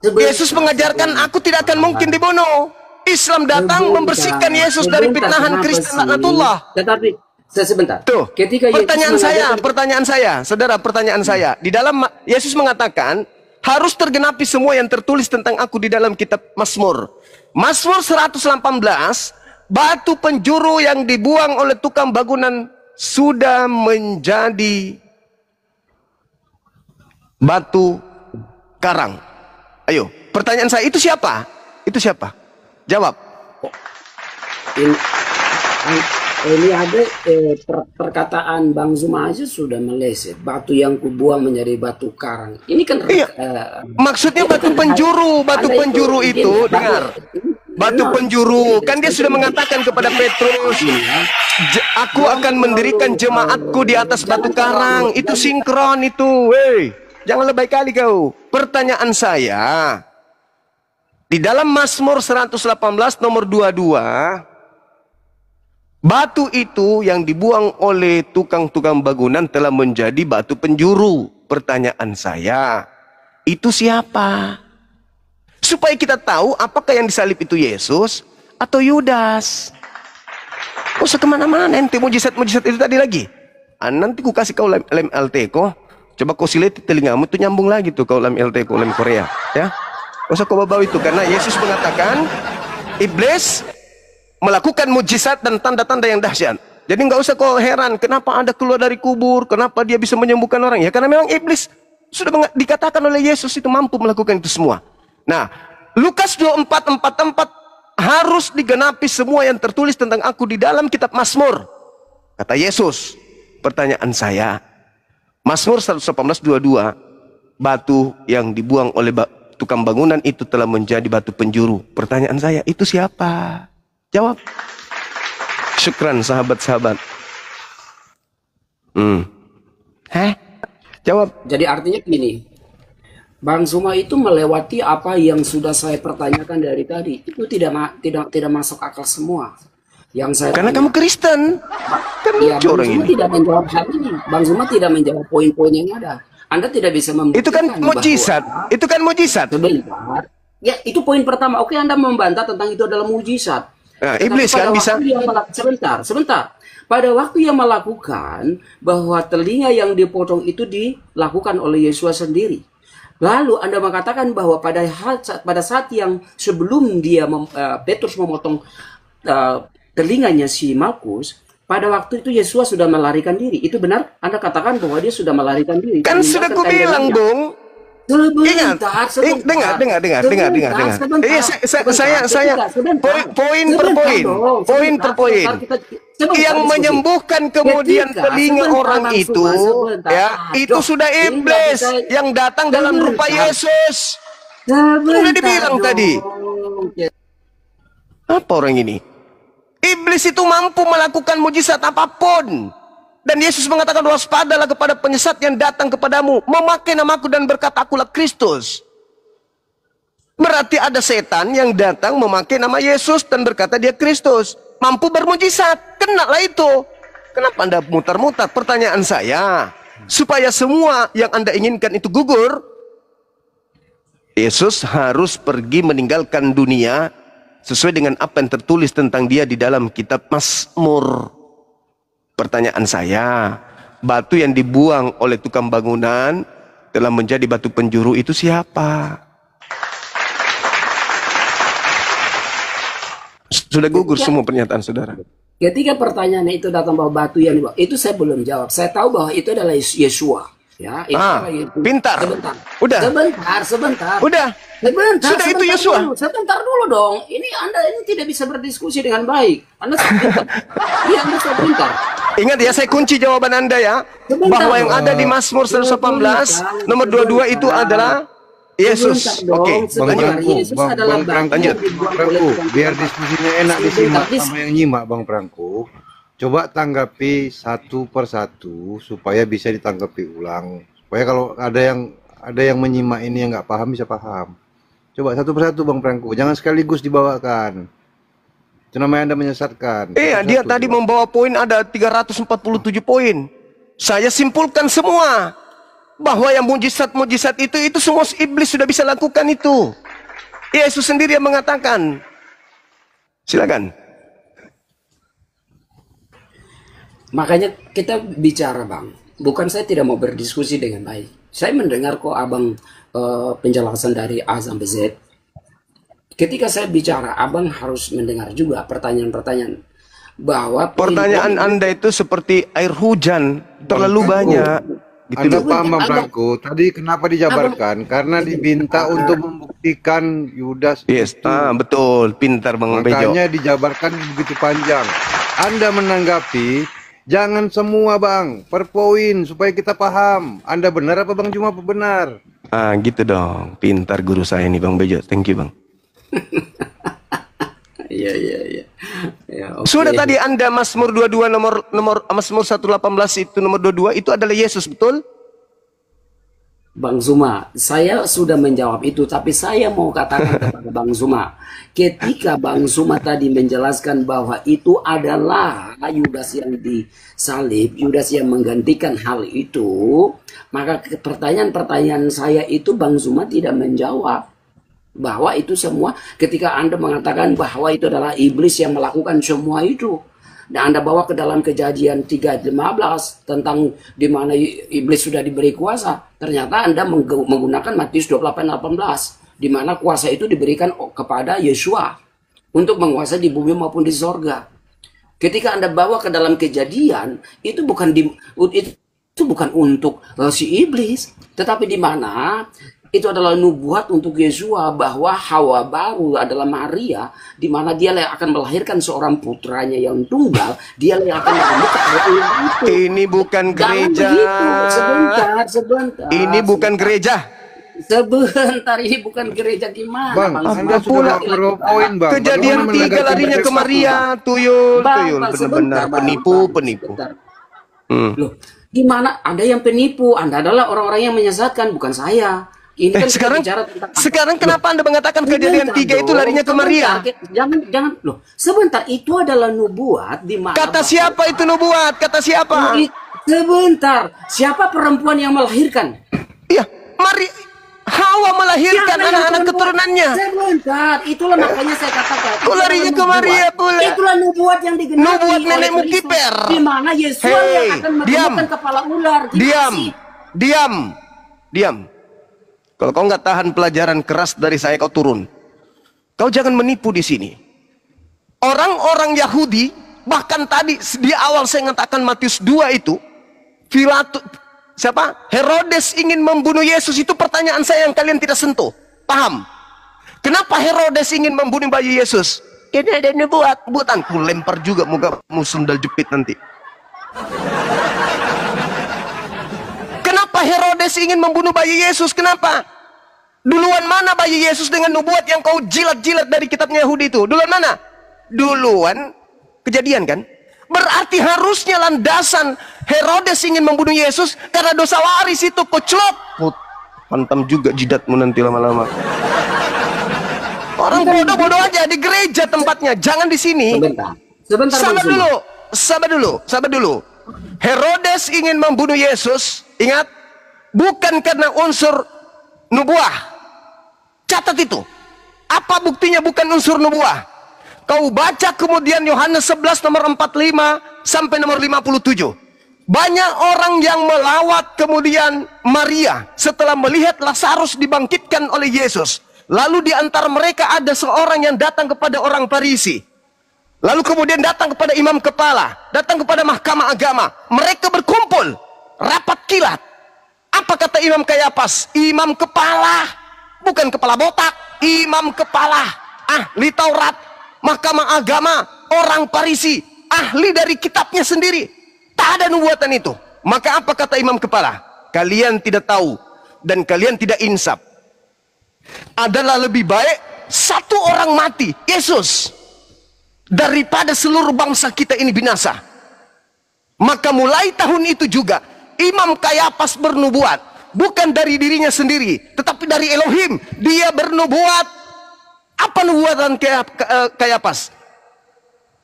Yesus mengajarkan aku tidak akan mungkin dibunuh. Islam datang membersihkan Yesus dari fitnahan Kristen laknatullah. Tetapi sebentar. Tuh, Ketika pertanyaan saya, saudara, pertanyaan saya. Di dalam Yesus mengatakan harus tergenapi semua yang tertulis tentang aku di dalam kitab Mazmur. Mazmur 118, batu penjuru yang dibuang oleh tukang bangunan sudah menjadi batu karang. Ayo, pertanyaan saya, itu siapa? Itu siapa? Jawab. Ini ada perkataan Bang Zuma aja sudah meleset. Batu yang kubuang menjadi batu karang. Ini kan maksudnya batu penjuru. Batu penjuru itu, dengar. Batu penjuru, kan dia sudah mengatakan kepada Petrus, aku akan mendirikan jemaatku di atas batu karang. Itu sinkron itu. Hei, jangan lebay kali kau. Pertanyaan saya, di dalam Mazmur 118 nomor 22, batu itu yang dibuang oleh tukang-tukang bangunan telah menjadi batu penjuru. Pertanyaan saya, itu siapa? Supaya kita tahu apakah yang disalib itu Yesus atau Yudas. Oh, kemana-mana ente mujizat-mujizat itu tadi lagi. Nanti ku kasih kau lem LT ko. Coba kau siliti telingamu, itu nyambung lagi tuh kau lem LT ko, lem Korea. Ya, usah kau bawa itu, karena Yesus mengatakan iblis melakukan mujizat dan tanda-tanda yang dahsyat. Jadi nggak usah kau heran kenapa Anda keluar dari kubur, kenapa dia bisa menyembuhkan orang. Ya karena memang iblis sudah dikatakan oleh Yesus itu mampu melakukan itu semua. Nah, Lukas 24:44 harus digenapi semua yang tertulis tentang aku di dalam kitab Mazmur. Kata Yesus. Pertanyaan saya, Mazmur 118:22, batu yang dibuang oleh tukang bangunan itu telah menjadi batu penjuru. Pertanyaan saya, itu siapa? Jawab. Syukran sahabat-sahabat. Jawab. Jadi artinya gini, Bang Zuma itu melewati apa yang sudah saya pertanyakan dari tadi. Itu tidak masuk akal semua. Yang saya karena kamu Kristen. Kan ya, lucu orang ini. Tidak menjawab hal ini. Bang Zuma tidak menjawab poin-poin yang ada. Anda tidak bisa membuktikan. Itu kan mujizat. Itu kan mujizat. Sebentar. Ya, itu poin pertama. Oke, Anda membantah tentang itu adalah mujizat. Nah, iblis kan bisa. Sebentar. Pada waktu yang melakukan bahwa telinga yang dipotong itu dilakukan oleh Yesus sendiri. Lalu Anda mengatakan bahwa pada saat yang sebelum Petrus memotong telinganya si Malkus, pada waktu itu Yesus sudah melarikan diri. Itu benar? Anda katakan bahwa dia sudah melarikan diri. Kan sudah ku bilang, Bung. Sebentar. Dengar. Poin per poin. Yang menyembuhkan kemudian telinga orang itu, ya, itu sudah iblis yang datang dalam rupa Yesus. Sudah dibilang tadi. Apa orang ini? Iblis itu mampu melakukan mujizat apapun. Dan Yesus mengatakan, waspadalah kepada penyesat yang datang kepadamu, memakai namaku dan berkata, akulah Kristus. Berarti ada setan yang datang memakai nama Yesus dan berkata dia Kristus. Mampu bermujizat. Kenalah itu. Kenapa Anda mutar-mutar? Pertanyaan saya, supaya semua yang Anda inginkan itu gugur, Yesus harus pergi meninggalkan dunia sesuai dengan apa yang tertulis tentang dia di dalam kitab Mazmur. Pertanyaan saya, batu yang dibuang oleh tukang bangunan telah menjadi batu penjuru, itu siapa? Sudah gugur semua pernyataan saudara. Ketika pertanyaan itu datang bahwa batu yang dibuang, itu saya belum jawab. Saya tahu bahwa itu adalah Yesua. Ya, pintar. Sebentar. Udah. Sebentar. Udah. Sudah itu Yesua. Sebentar dulu dong. Ini Anda ini tidak bisa berdiskusi dengan baik. Anda pintar. Iya, Anda pintar. Ingat ya, saya kunci jawaban Anda ya. Bahwa yang ada di Mazmur 118 nomor 22 itu adalah Yesus. Oke, Bang Prangku, biar diskusinya enak disimak sama yang nyimak, Bang Prangku. Coba tanggapi satu persatu supaya bisa ditanggapi ulang. Supaya kalau ada yang menyimak ini yang nggak paham bisa paham. Coba satu persatu, Bang Prangku. Jangan sekaligus dibawakan. Itu namanya Anda menyesatkan. Iya, dia tadi membawa poin ada 347 poin. Saya simpulkan semua. Bahwa yang mujizat-mujizat itu semua iblis sudah bisa lakukan itu. Yesus sendiri yang mengatakan. Silakan. Makanya kita bicara Bang, bukan saya tidak mau berdiskusi dengan baik. Saya mendengar kok Abang penjelasan dari A sampai Z. Ketika saya bicara, Abang harus mendengar juga pertanyaan-pertanyaan. Bahwa Pertanyaan Anda itu seperti air hujan, terlalu banyak. Gitu Anda loh. paham Bang Branko? Tadi kenapa dijabarkan? Karena diminta untuk membuktikan Yudas Yes, itu. betul. Pintar Bang Bejo. Makanya dijabarkan begitu panjang. Anda menanggapi, jangan semua Bang, per poin supaya kita paham. Anda benar apa Bang Juma benar? Gitu dong. Pintar guru saya nih Bang Bejo. Thank you Bang. Iya. Ya, oke. Sudah tadi Anda Mazmur 22 nomor Mazmur 118 itu nomor 22 itu adalah Yesus, betul? Bang Zuma, saya sudah menjawab itu, tapi saya mau katakan kepada Bang Zuma, ketika Bang Zuma tadi menjelaskan bahwa itu adalah Yudas yang disalib, Yudas yang menggantikan hal itu, maka pertanyaan-pertanyaan saya itu Bang Zuma tidak menjawab. Bahwa itu semua ketika Anda mengatakan bahwa itu adalah iblis yang melakukan semua itu. Dan Anda bawa ke dalam Kejadian 3:15 tentang di mana iblis sudah diberi kuasa. Ternyata Anda menggunakan Matius 28:18 di mana kuasa itu diberikan kepada Yesua untuk menguasai di bumi maupun di sorga. Ketika Anda bawa ke dalam Kejadian, itu bukan untuk si iblis, tetapi di mana itu adalah nubuat untuk Yesua bahwa Hawa baru adalah Maria, di mana dia yang akan melahirkan seorang putranya yang tunggal, dia yang akan menemukan itu. Ini bukan gereja. Sebentar. Ini bukan gereja. Sebentar, ini bukan gereja gimana? Bang, Anda sudah poin Bang. Kejadian 3 larinya ke Maria, tuyul. Benar-benar penipu. Loh, gimana? Anda yang penipu, Anda adalah orang-orang yang menyesatkan, bukan saya. Ini kan sekarang kenapa Anda mengatakan Kejadian 3 itu larinya ke Maria? Jangan loh. Sebentar, itu adalah nubuat di mana? Kata siapa itu nubuat? Kata siapa? Sebentar, siapa perempuan yang melahirkan? Iya, Hawa melahirkan anak-anak keturunannya. Sebentar, itulah makanya saya katakan. Kok larinya ke Maria pula? Itulah nubuat yang digenapi. Nubuat nenekmu kiper. Di mana Yesus yang akan menemukan kepala ular. Diam. Kalau kau nggak tahan pelajaran keras dari saya, kau turun. Kau jangan menipu di sini. Orang-orang Yahudi, bahkan tadi di awal saya mengatakan Matius 2 itu, Herodes ingin membunuh Yesus. Itu pertanyaan saya yang kalian tidak sentuh. Paham? Kenapa Herodes ingin membunuh bayi Yesus? Ini ada nubuatan. Ku lempar juga muka sundal jepit nanti. Kenapa Herodes ingin membunuh bayi Yesus? Kenapa? Duluan mana bayi Yesus dengan nubuat yang kau jilat-jilat dari kitabnya Yahudi itu? Duluan mana? Duluan Kejadian kan? Berarti harusnya landasan Herodes ingin membunuh Yesus karena dosa waris itu. Koclok. Hantam juga jidatmu nanti lama-lama. Orang bodoh-bodoh aja di gereja tempatnya, jangan di sini. Sebentar. Sabar dulu. Herodes ingin membunuh Yesus, ingat, bukan karena unsur nubuah. Catat itu. Apa buktinya bukan unsur nubuah? Kau baca kemudian Yohanes 11 nomor 45 sampai nomor 57. Banyak orang yang melawat kemudian Maria setelah melihat Lazarus dibangkitkan oleh Yesus. Lalu di antara mereka ada seorang yang datang kepada orang Farisi. Lalu kemudian datang kepada imam kepala, datang kepada mahkamah agama. Mereka berkumpul, rapat kilat. Apa kata Imam Kayafas? Imam kepala, bukan kepala botak. Imam kepala, ahli Taurat, mahkamah agama, orang Farisi, ahli dari kitabnya sendiri. Tak ada nubuatan itu. Maka apa kata imam kepala? Kalian tidak tahu dan kalian tidak insaf. Adalah lebih baik satu orang mati, Yesus, daripada seluruh bangsa kita ini binasa. Maka mulai tahun itu juga Imam Kayafas bernubuat, bukan dari dirinya sendiri, tetapi dari Elohim. Dia bernubuat. Apa nubuatan Kayafas?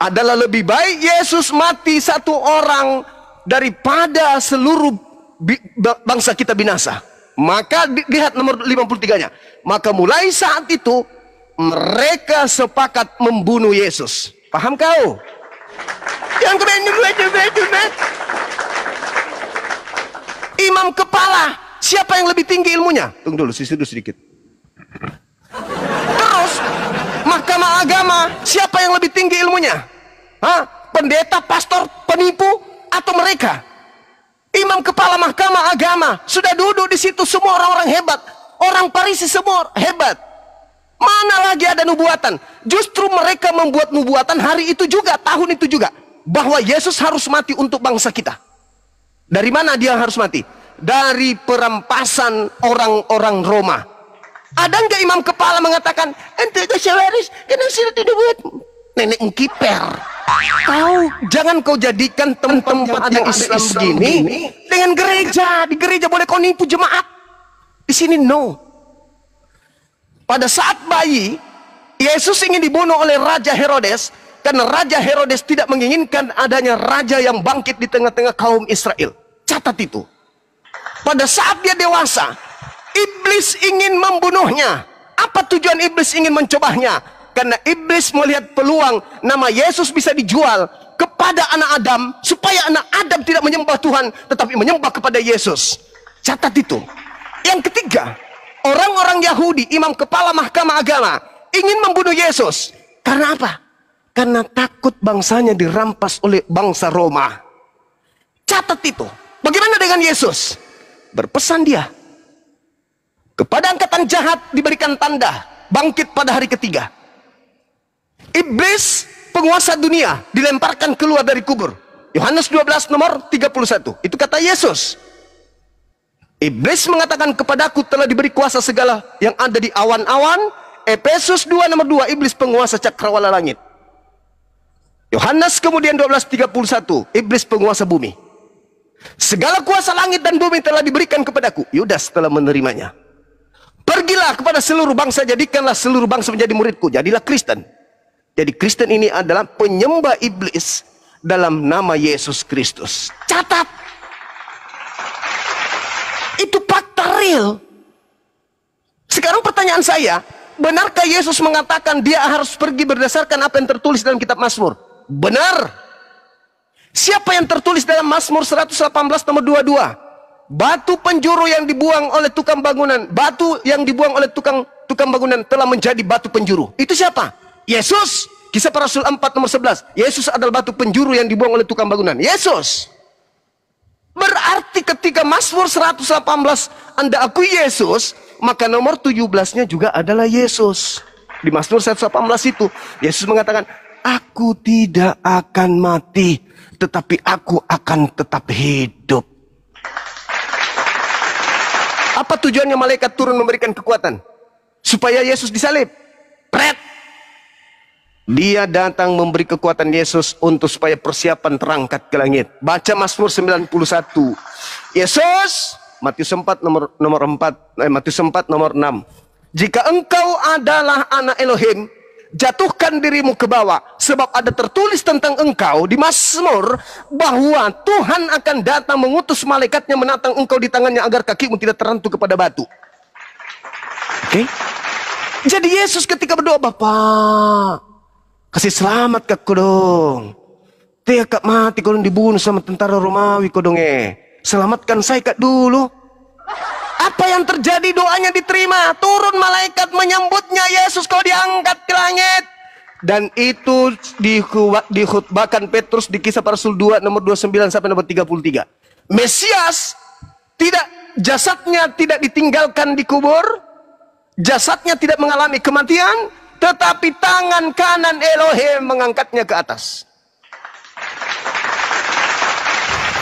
Adalah lebih baik Yesus mati satu orang daripada seluruh bangsa kita binasa. Maka lihat nomor 53-nya. Maka mulai saat itu mereka sepakat membunuh Yesus. Paham kau? Yang imam kepala, siapa yang lebih tinggi ilmunya? Tunggu dulu, sedikit. Terus, mahkamah agama, siapa yang lebih tinggi ilmunya? Hah? Pendeta, pastor, penipu, atau mereka? Imam kepala mahkamah agama sudah duduk di situ, semua orang-orang hebat. Orang Farisi semua hebat. Mana lagi ada nubuatan? Justru mereka membuat nubuatan hari itu juga, tahun itu juga, bahwa Yesus harus mati untuk bangsa kita. Dari mana dia harus mati? Dari perampasan orang-orang Roma. Ada nggak imam kepala mengatakan, ente kesewaris, kena sudah tidak buat nenek mengkiper. Jangan kau jadikan tempat yang Islam begini dengan gereja. Di gereja boleh kau nipu jemaat. Di sini no. Pada saat bayi, Yesus ingin dibunuh oleh Raja Herodes, karena Raja Herodes tidak menginginkan adanya raja yang bangkit di tengah-tengah kaum Israel. Catat itu. Pada saat dia dewasa, iblis ingin membunuhnya. Apa tujuan iblis ingin mencobanya? Karena iblis melihat peluang nama Yesus bisa dijual kepada anak Adam, supaya anak Adam tidak menyembah Tuhan, tetapi menyembah kepada Yesus. Catat itu. Yang ketiga, orang-orang Yahudi, imam kepala mahkamah agama, ingin membunuh Yesus. Karena apa? Karena takut bangsanya dirampas oleh bangsa Roma. Catat itu. Bagaimana dengan Yesus? Berpesan dia, kepada angkatan jahat diberikan tanda bangkit pada hari ketiga. Iblis, penguasa dunia, dilemparkan keluar dari kubur. Yohanes 12 nomor 31. Itu kata Yesus. Iblis mengatakan, kepadaku telah diberi kuasa segala yang ada di awan-awan. Efesus 2 nomor 2, iblis penguasa cakrawala langit. Yohanes kemudian 12:31, iblis penguasa bumi. Segala kuasa langit dan bumi telah diberikan kepadaku. Yudas telah menerimanya. Pergilah kepada seluruh bangsa, jadikanlah seluruh bangsa menjadi muridku. Jadilah Kristen. Jadi Kristen ini adalah penyembah iblis dalam nama Yesus Kristus. Catat. Itu fakta real. Sekarang pertanyaan saya, benarkah Yesus mengatakan dia harus pergi berdasarkan apa yang tertulis dalam kitab Mazmur? Benar. Siapa yang tertulis dalam Mazmur 118 nomor 22? Batu penjuru yang dibuang oleh tukang bangunan, batu yang dibuang oleh tukang bangunan telah menjadi batu penjuru. Itu siapa? Yesus. Kisah Para Rasul 4 nomor 11. Yesus adalah batu penjuru yang dibuang oleh tukang bangunan. Yesus. Berarti ketika Mazmur 118 Anda akui Yesus, maka nomor 17-nya juga adalah Yesus. Di Mazmur 118 itu Yesus mengatakan, aku tidak akan mati, tetapi aku akan tetap hidup. Apa tujuannya malaikat turun memberikan kekuatan? Supaya Yesus disalib. Pret. Dia datang memberi kekuatan Yesus untuk supaya persiapan terangkat ke langit. Baca Mazmur 91. Yesus, Matius 4 nomor 4, Matius 4 nomor 6. Jika engkau adalah anak Elohim, jatuhkan dirimu ke bawah, sebab ada tertulis tentang engkau di Mazmur bahwa Tuhan akan datang mengutus malaikatnya menatang engkau di tangannya agar kakimu tidak terantuk kepada batu. Oke? Jadi Yesus ketika berdoa, Bapa, kasih selamat ke kodong. Dia kak mati kodong dibunuh sama tentara Romawi kodong selamatkan saya kak dulu. Apa yang terjadi? Doanya diterima. Turun malaikat menyambutnya. Yesus kau diangkat ke langit. Dan itu dikhutbahkan Petrus di Kisah Para Rasul 2 nomor 29 sampai nomor 33. Mesias jasadnya tidak ditinggalkan di kubur. Jasadnya tidak mengalami kematian, tetapi tangan kanan Elohim mengangkatnya ke atas.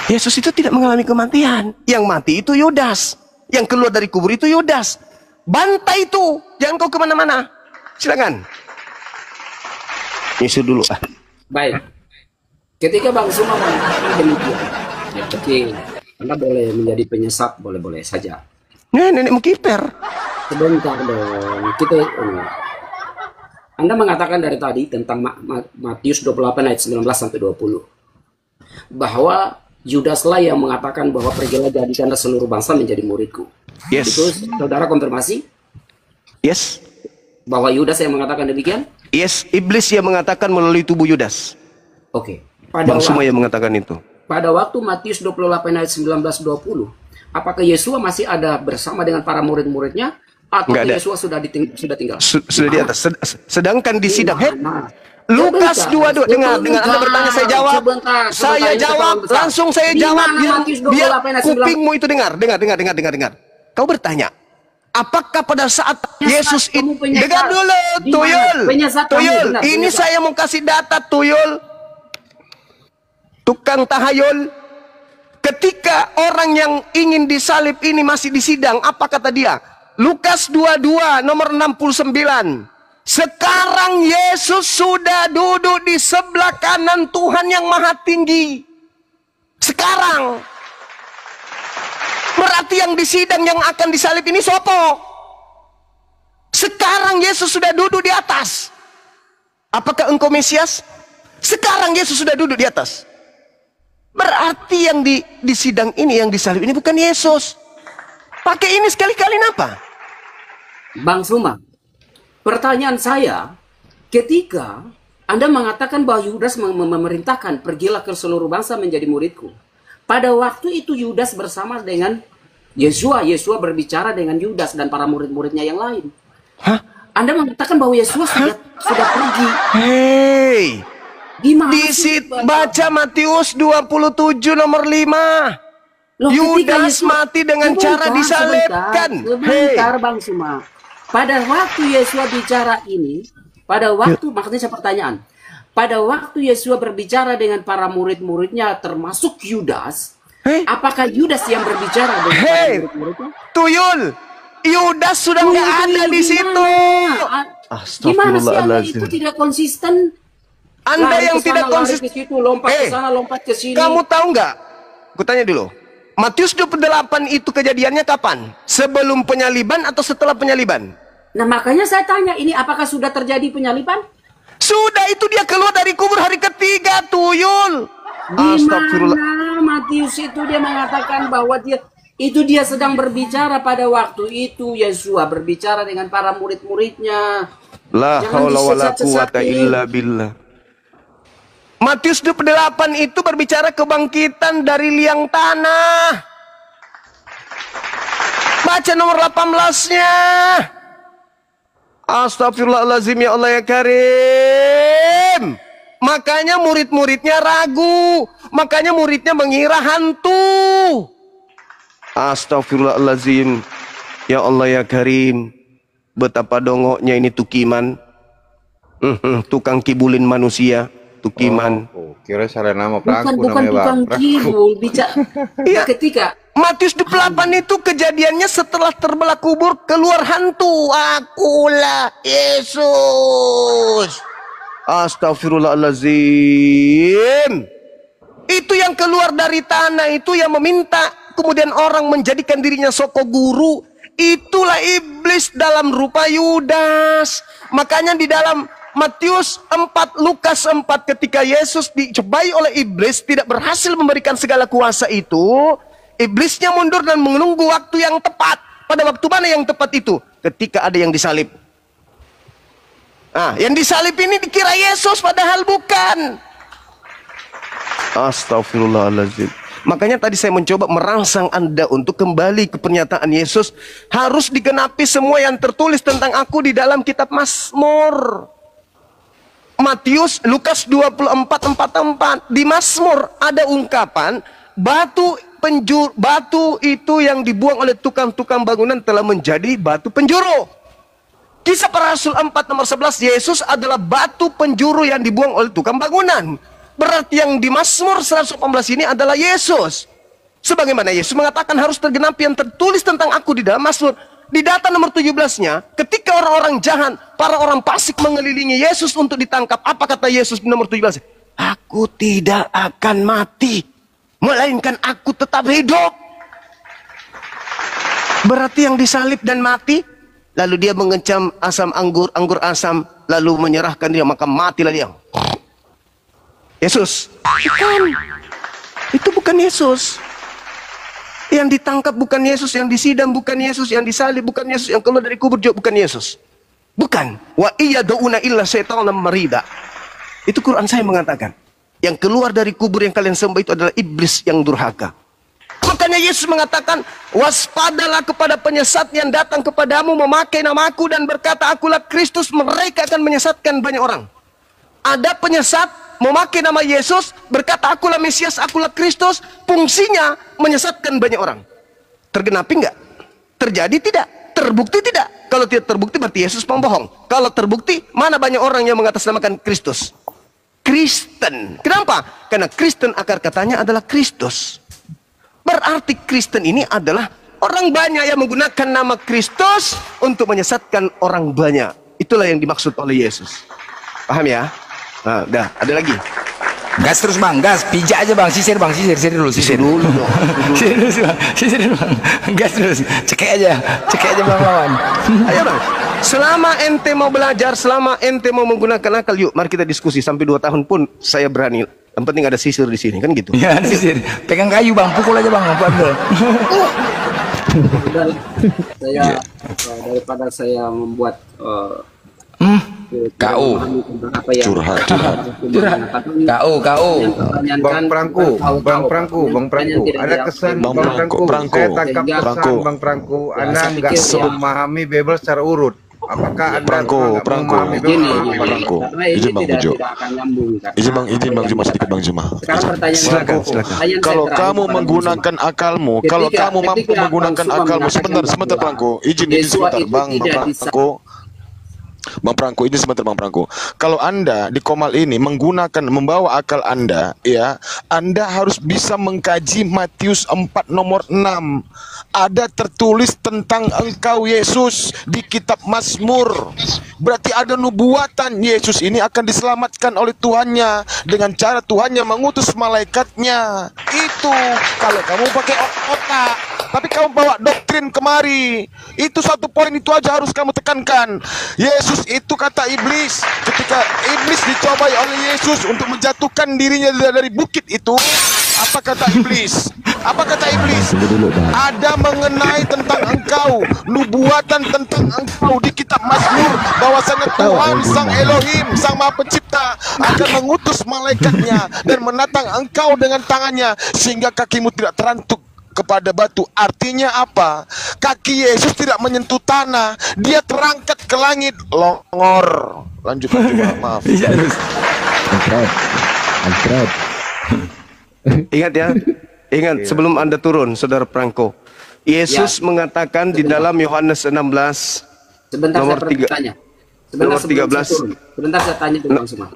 Yesus itu tidak mengalami kematian. Yang mati itu Yudas. Yang keluar dari kubur itu Yudas. Bantai itu. Jangan kau kemana-mana. Silakan. Yesus dulu. Baik. Ketika Bang Suma mengatakan demikian, ya kecil, Anda boleh menjadi penyesat, boleh-boleh saja. Nenek mengkiper. Sebentar dong. Anda mengatakan dari tadi tentang Matius 28 ayat 19 sampai 20. Bahwa Yudaslah yang mengatakan bahwa pergilah jadikanlah seluruh bangsa menjadi muridku. Yes. Itu saudara konfirmasi? Yes. Bahwa Yudas yang mengatakan demikian? Yes, iblis yang mengatakan melalui tubuh Yudas. Oke. Bang Suma yang mengatakan itu. Pada waktu Matius 28 ayat 19-20, apakah Yesua masih ada bersama dengan para murid-muridnya? Atau Yesua sudah tinggal? Sudah di atas. Sedangkan di sidang Lukas Lukas 22, dengar Anda bertanya saya jawab. Saya jawab, langsung saya jawab biar kupingmu itu dengar. Kau bertanya, apakah pada saat Yesus itu dengar dulu, Tuyul. Ini saya mau kasih data, Tuyul. Tukang tahayul. Ketika orang yang ingin disalib ini masih di sidang, apa kata dia? Lukas 22 nomor 69. Sekarang Yesus sudah duduk di sebelah kanan Tuhan yang Maha Tinggi. Sekarang. Berarti yang di sidang yang akan disalib ini sopo? Sekarang Yesus sudah duduk di atas. Apakah engkau Mesias? Sekarang Yesus sudah duduk di atas. Berarti yang di sidang ini, yang disalib ini bukan Yesus. Pakai ini sekali-kali apa? Bang Suma, pertanyaan saya, ketika Anda mengatakan bahwa Yudas memerintahkan, pergilah ke seluruh bangsa menjadi muridku. Pada waktu itu Yudas bersama dengan Yesua. Yesua berbicara dengan Yudas dan para murid-muridnya yang lain. Hah? Anda mengatakan bahwa Yesus sudah pergi. Hei, Gimana di situ baca Matius 27 nomor 5. Yudas mati dengan cara disalibkan. Sebentar Bang Suma. Pada waktu Yesua bicara ini, maksudnya saya pertanyaan. Pada waktu Yesua berbicara dengan para murid-muridnya termasuk Yudas, apakah Yudas yang berbicara dengan para murid-muridnya? Tuyul, Yudas sudah nggak ada di situ. Gimana sih Anda itu tidak konsisten? Anda yang tidak konsisten. Lompat ke sana, lompat ke sini. Kamu tahu nggak? Kutanya dulu. Matius 28 itu kejadiannya kapan? Sebelum penyaliban atau setelah penyaliban? Nah makanya saya tanya, ini apakah sudah terjadi penyaliban? Sudah, itu dia keluar dari kubur hari ketiga, Tuyul. Di mana Matius itu dia mengatakan bahwa dia sedang berbicara pada waktu itu. Yesua berbicara dengan para murid-muridnya. La haula wala quwata illa billah. Matius 28 itu berbicara kebangkitan dari liang tanah. Baca nomor 18-nya. Astagfirullahaladzim, ya Allah ya Karim. Makanya murid-muridnya ragu. Makanya muridnya mengira hantu. Astagfirullahaladzim, ya Allah ya Karim. Betapa dongoknya ini tukiman. Tukang kibulin manusia. Tukiman. Kira salah nama Prangku. Bukan tukang kibul. Bicara ketika Matius 28 itu kejadiannya setelah terbelah kubur, keluar hantu. Akulah Yesus. Astagfirullahaladzim. Itu yang keluar dari tanah, itu yang meminta kemudian orang menjadikan dirinya soko guru. Itulah iblis dalam rupa Yudas. Makanya di dalam Matius 4, Lukas 4, ketika Yesus dicobai oleh iblis, tidak berhasil memberikan segala kuasa itu, iblisnya mundur dan menunggu waktu yang tepat. Pada waktu mana yang tepat itu? Ketika ada yang disalib. Nah, yang disalib ini dikira Yesus, padahal bukan. Astagfirullahaladzim. Makanya tadi saya mencoba merangsang Anda untuk kembali ke pernyataan Yesus. Harus digenapi semua yang tertulis tentang aku di dalam kitab Mazmur. Matius, Lukas 24:44. Di Mazmur ada ungkapan batu itu yang dibuang oleh tukang-tukang bangunan telah menjadi batu penjuru. Kisah Para Rasul 4 nomor 11, Yesus adalah batu penjuru yang dibuang oleh tukang bangunan. Berarti yang di Mazmur 118 ini adalah Yesus. Sebagaimana Yesus mengatakan harus tergenapi yang tertulis tentang aku di dalam Mazmur. Di data nomor 17-nya, ketika orang-orang jahat, para orang fasik mengelilingi Yesus untuk ditangkap, apa kata Yesus di nomor 17? Aku tidak akan mati, melainkan aku tetap hidup. Berarti yang disalib dan mati, lalu dia mengecam anggur asam, lalu menyerahkan dia, maka matilah dia. Yesus? Bukan. Itu bukan Yesus. Yang ditangkap bukan Yesus, yang disidang bukan Yesus, yang disalib bukan Yesus, yang keluar dari kubur juga bukan Yesus. Bukan. Wa iyaduna illa syaitanan marida. Itu Quran saya mengatakan. Yang keluar dari kubur yang kalian sembah itu adalah iblis yang durhaka. Makanya Yesus mengatakan, waspadalah kepada penyesat yang datang kepadamu memakai namaku dan berkata, akulah Kristus. Mereka akan menyesatkan banyak orang. Ada penyesat memakai nama Yesus, berkata akulah Mesias, akulah Kristus. Fungsinya menyesatkan banyak orang. Tergenapi enggak? Terjadi tidak? Terbukti tidak? Kalau tidak terbukti berarti Yesus pembohong. Kalau terbukti, mana banyak orang yang mengatasnamakan Kristus? Kristen. Kenapa? Karena Kristen akar katanya adalah Kristus. Berarti Kristen ini adalah orang banyak yang menggunakan nama Kristus untuk menyesatkan orang banyak. Itulah yang dimaksud oleh Yesus. Paham ya? Nah, udah, ada lagi. Gas terus bang, gas, pijak aja bang, sisir bang, sisir dulu, sisir dulu dong. Sisir dulu bang, sisir dulu bang, gas terus, cekek aja bang lawan. Ayo bang, selama ente mau belajar, selama ente mau menggunakan akal, yuk mari kita diskusi sampai 2 tahun pun saya berani. Yang penting ada sisir di sini, kan gitu. Ya sisir, pegang kayu bang, pukul aja bang, apa ambil. Saya daripada saya membuat KO. Curhat. KO. Bang Prangku, ada kesan Bang Prangku. Saya tangkap kesan Bang Prangku, Anda nggak memahami Bible secara urut. Apakah Anda memahami Prangku? Izin Bang Ujo. Izin Bang Juma sedikit Bang Juma. Sekarang pertanyaan Kalau kamu menggunakan akalmu, kalau kamu mampu menggunakan akalmu, sebentar Prangku. Izin sebentar Bang Prangku, ini sebentar Bang Prangku. Kalau Anda di Komal ini membawa akal Anda, ya, Anda harus bisa mengkaji Matius 4 nomor 6. Ada tertulis tentang engkau Yesus di kitab Mazmur. Berarti ada nubuatan Yesus ini akan diselamatkan oleh Tuhannya dengan cara Tuhannya mengutus malaikatnya. Itu kalau kamu pakai otak. Tapi kamu bawa doktrin kemari. Itu satu poin itu aja harus kamu tekankan. Yesus itu kata iblis. Ketika iblis dicobai oleh Yesus untuk menjatuhkan dirinya dari bukit itu, apa kata iblis? Apa kata iblis? Ada mengenai tentang engkau, nubuatan tentang engkau di kitab Mazmur, bahwasanya Tuhan Sang Elohim, Sang Maha Pencipta akan mengutus malaikatnya dan menatang engkau dengan tangannya sehingga kakimu tidak terantuk kepada batu. Artinya apa? Kaki Yesus tidak menyentuh tanah, dia terangkat ke langit. Longor. Lanjutkan juga, maaf. Ingat ya, ingat sebelum Anda turun, Saudara Prangko. Yesus mengatakan di dalam Yohanes 16 nomor 3. Nomor 13. Sebentar saya tanya ke Bang Suma.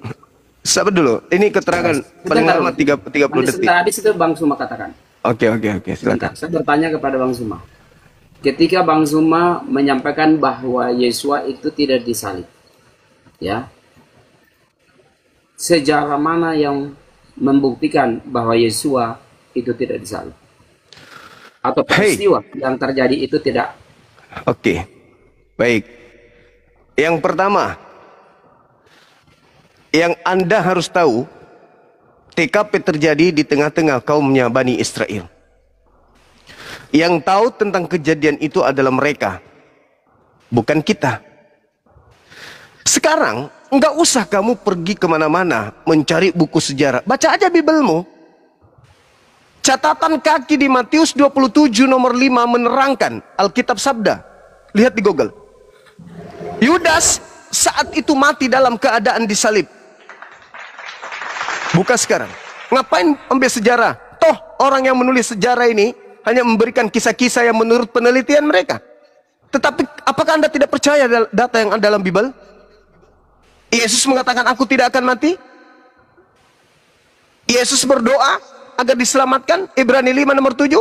Sabar dulu. Ini keterangan paling lama 30 detik. Habis itu Bang Suma katakan. Oke, silakan. Saya bertanya kepada Bang Suma. Ketika Bang Suma menyampaikan bahwa Yesua itu tidak disalib, ya, sejarah mana yang membuktikan bahwa Yesua itu tidak disalib? Atau peristiwa yang terjadi itu tidak? Oke, baik. Yang pertama, yang Anda harus tahu, TKP terjadi di tengah-tengah kaumnya Bani Israel. Yang tahu tentang kejadian itu adalah mereka, bukan kita. Sekarang, nggak usah kamu pergi kemana-mana mencari buku sejarah. Baca aja Bibelmu. Catatan kaki di Matius 27 nomor 5 menerangkan Alkitab Sabda. Lihat di Google. Yudas saat itu mati dalam keadaan disalib. Buka sekarang. Ngapain ambil sejarah? Toh orang yang menulis sejarah ini hanya memberikan kisah-kisah yang menurut penelitian mereka. Tetapi apakah Anda tidak percaya data yang ada dalam Bible? Yesus mengatakan aku tidak akan mati. Yesus berdoa agar diselamatkan. Ibrani 5 nomor 7.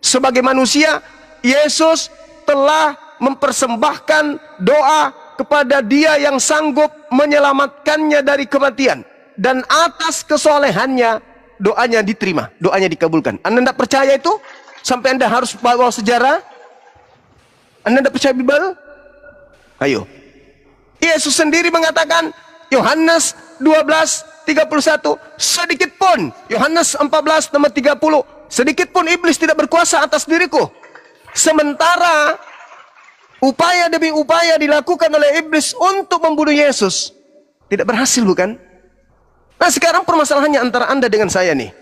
Sebagai manusia, Yesus telah mempersembahkan doa kepada Dia yang sanggup menyelamatkannya dari kematian. Dan atas kesolehannya doanya diterima, doanya dikabulkan. Anda tidak percaya itu? Sampai Anda harus bawa sejarah? Anda tidak percaya Bible? Ayo. Yesus sendiri mengatakan, Yohanes 12:31, sedikit pun, Yohanes 14 nomor 30, sedikit pun iblis tidak berkuasa atas diriku. Sementara Upaya demi upaya dilakukan oleh iblis untuk membunuh Yesus. Tidak berhasil, bukan? Nah, sekarang permasalahannya antara Anda dengan saya nih.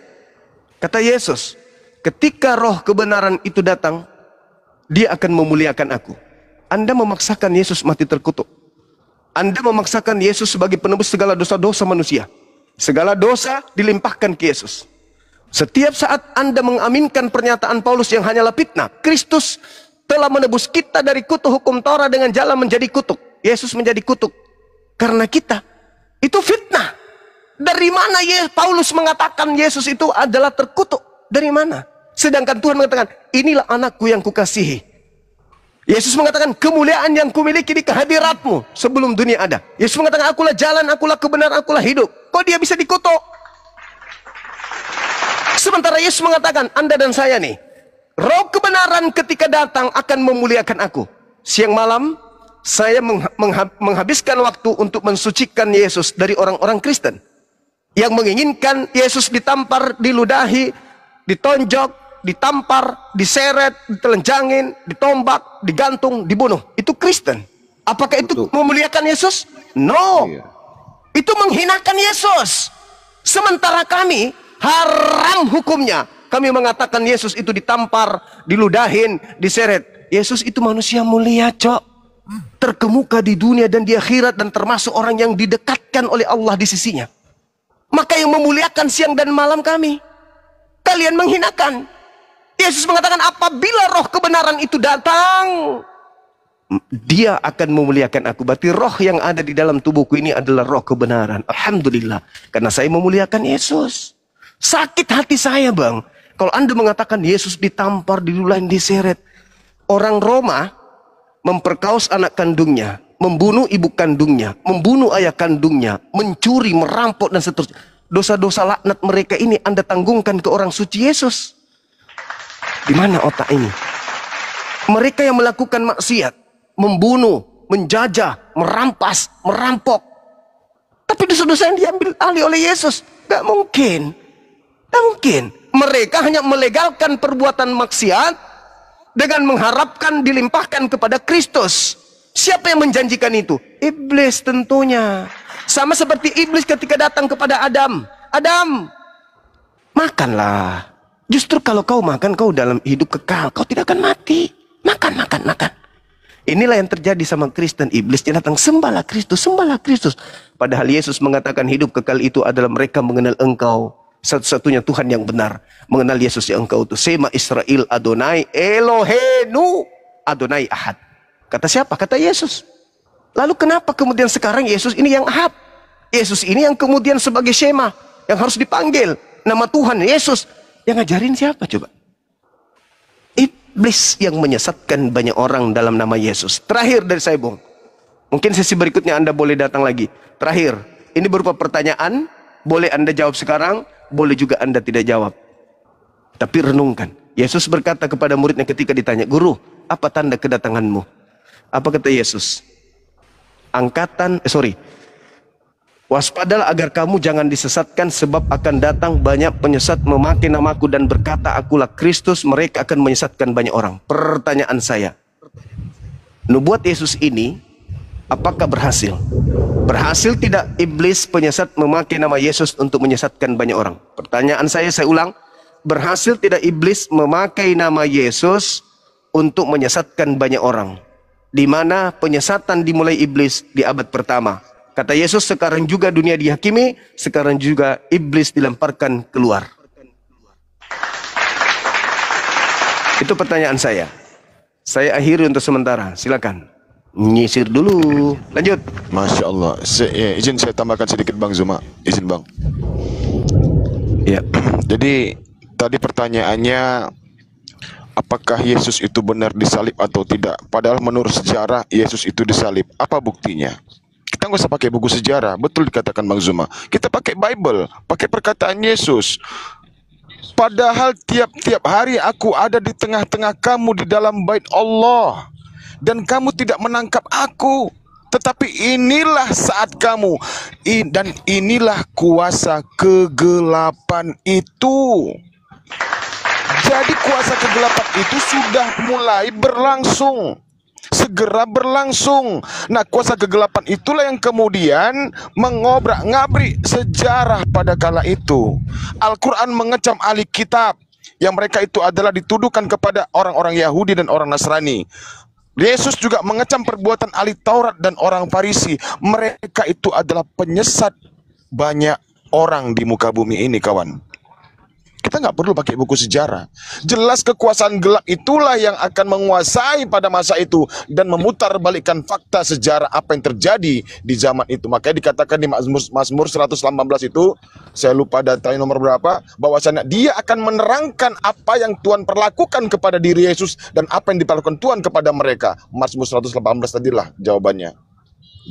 Kata Yesus, ketika roh kebenaran itu datang, dia akan memuliakan aku. Anda memaksakan Yesus mati terkutuk. Anda memaksakan Yesus sebagai penebus segala dosa-dosa manusia. Segala dosa dilimpahkan ke Yesus. Setiap saat Anda mengaminkan pernyataan Paulus yang hanyalah fitnah, Kristus telah menebus kita dari kutuk hukum Taurat dengan jalan menjadi kutuk. Yesus menjadi kutuk karena kita. Itu fitnah. Dari mana Paulus mengatakan Yesus itu adalah terkutuk? Dari mana? Sedangkan Tuhan mengatakan, inilah anakku yang kukasihi. Yesus mengatakan, kemuliaan yang kumiliki di kehadiratmu sebelum dunia ada. Yesus mengatakan, akulah jalan, akulah kebenaran, akulah hidup. Kok dia bisa dikutuk? Sementara Yesus mengatakan, Anda dan saya nih, roh kebenaran ketika datang akan memuliakan aku. Siang malam, saya menghabiskan waktu untuk mensucikan Yesus dari orang-orang Kristen. Yang menginginkan Yesus ditampar, diludahi, ditonjok, ditampar, diseret, ditelenjangin, ditombak, digantung, dibunuh. Itu Kristen. Apakah itu memuliakan Yesus? No. Itu menghinakan Yesus. Sementara kami, haram hukumnya. Kami mengatakan Yesus itu ditampar, diludahin, diseret. Yesus itu manusia mulia, cok. Terkemuka di dunia dan di akhirat, dan termasuk orang yang didekatkan oleh Allah di sisinya. Maka yang memuliakan siang dan malam kami. Kalian menghinakan. Yesus mengatakan apabila roh kebenaran itu datang, dia akan memuliakan aku. Berarti roh yang ada di dalam tubuhku ini adalah roh kebenaran. Alhamdulillah. Karena saya memuliakan Yesus. Sakit hati saya, Bang. Kalau Anda mengatakan Yesus ditampar, dilulain, diseret. Orang Roma memperkaos anak kandungnya, membunuh ibu kandungnya, membunuh ayah kandungnya, mencuri, merampok, dan seterusnya. Dosa-dosa laknat mereka ini Anda tanggungkan ke orang suci Yesus. Di mana otak ini? Mereka yang melakukan maksiat, membunuh, menjajah, merampas, merampok. Tapi dosa-dosa yang diambil alih oleh Yesus. Gak mungkin. Gak mungkin. Mereka hanya melegalkan perbuatan maksiat dengan mengharapkan dilimpahkan kepada Kristus. Siapa yang menjanjikan itu? Iblis tentunya. Sama seperti iblis ketika datang kepada Adam. Adam, makanlah. Justru kalau kau makan, kau dalam hidup kekal. Kau tidak akan mati. Makan, makan, makan. Inilah yang terjadi sama Kristen. Iblisnya datang, sembahlah Kristus, sembahlah Kristus. Padahal Yesus mengatakan hidup kekal itu adalah mereka mengenal Engkau, satu-satunya Tuhan yang benar. Mengenal Yesus yang Engkau itu. Sema Israel Adonai Elohenu Adonai Ahad. Kata siapa? Kata Yesus. Lalu kenapa kemudian sekarang Yesus ini yang Ahad? Yesus ini yang kemudian sebagai Shema, yang harus dipanggil. Nama Tuhan Yesus. Yang ngajarin siapa coba? Iblis yang menyesatkan banyak orang dalam nama Yesus. Terakhir dari saya, Bung. Mungkin sesi berikutnya Anda boleh datang lagi. Terakhir, ini berupa pertanyaan. Boleh Anda jawab sekarang, boleh juga Anda tidak jawab. Tapi renungkan. Yesus berkata kepada muridnya ketika ditanya, Guru, apa tanda kedatanganmu? Apa kata Yesus? Waspadalah agar kamu jangan disesatkan, sebab akan datang banyak penyesat memakai namaku dan berkata akulah Kristus, mereka akan menyesatkan banyak orang. Pertanyaan saya, nubuat Yesus ini apakah berhasil? Berhasil tidak iblis penyesat memakai nama Yesus untuk menyesatkan banyak orang? Pertanyaan saya ulang, berhasil tidak iblis memakai nama Yesus untuk menyesatkan banyak orang? Di mana penyesatan dimulai iblis di abad pertama. Kata Yesus, sekarang juga dunia dihakimi, sekarang juga iblis dilemparkan keluar. Itu pertanyaan saya. Saya akhiri untuk sementara. Silakan. Nyisir dulu. Lanjut. Masya Allah. Izin saya tambahkan sedikit, Bang Zuma. Izin, Bang. Ya. Jadi tadi pertanyaannya, apakah Yesus itu benar disalib atau tidak? Padahal menurut sejarah Yesus itu disalib. Apa buktinya? Kita nggak usah pakai buku sejarah. Betul dikatakan Bang Zuma. Kita pakai Bible, pakai perkataan Yesus. Padahal tiap-tiap hari aku ada di tengah-tengah kamu di dalam bait Allah, dan kamu tidak menangkap aku. Tetapi inilah saat kamu, dan inilah kuasa kegelapan itu. Jadi kuasa kegelapan itu sudah mulai berlangsung. segera berlangsung. Nah, kuasa kegelapan itulah yang kemudian mengobrak-ngabrik sejarah pada kala itu. Al-Quran mengecam ahli kitab yang mereka itu adalah dituduhkan kepada orang-orang Yahudi dan orang Nasrani. Yesus juga mengecam perbuatan ahli Taurat dan orang Farisi. Mereka itu adalah penyesat banyak orang di muka bumi ini, kawan. Kita nggak perlu pakai buku sejarah. Jelas kekuasaan gelap itulah yang akan menguasai pada masa itu dan memutar balikkan fakta sejarah apa yang terjadi di zaman itu. Makanya dikatakan di Mazmur 118 itu, saya lupa datanya nomor berapa, bahwasanya dia akan menerangkan apa yang Tuhan perlakukan kepada diri Yesus dan apa yang diperlakukan Tuhan kepada mereka. Mazmur 118 tadilah jawabannya.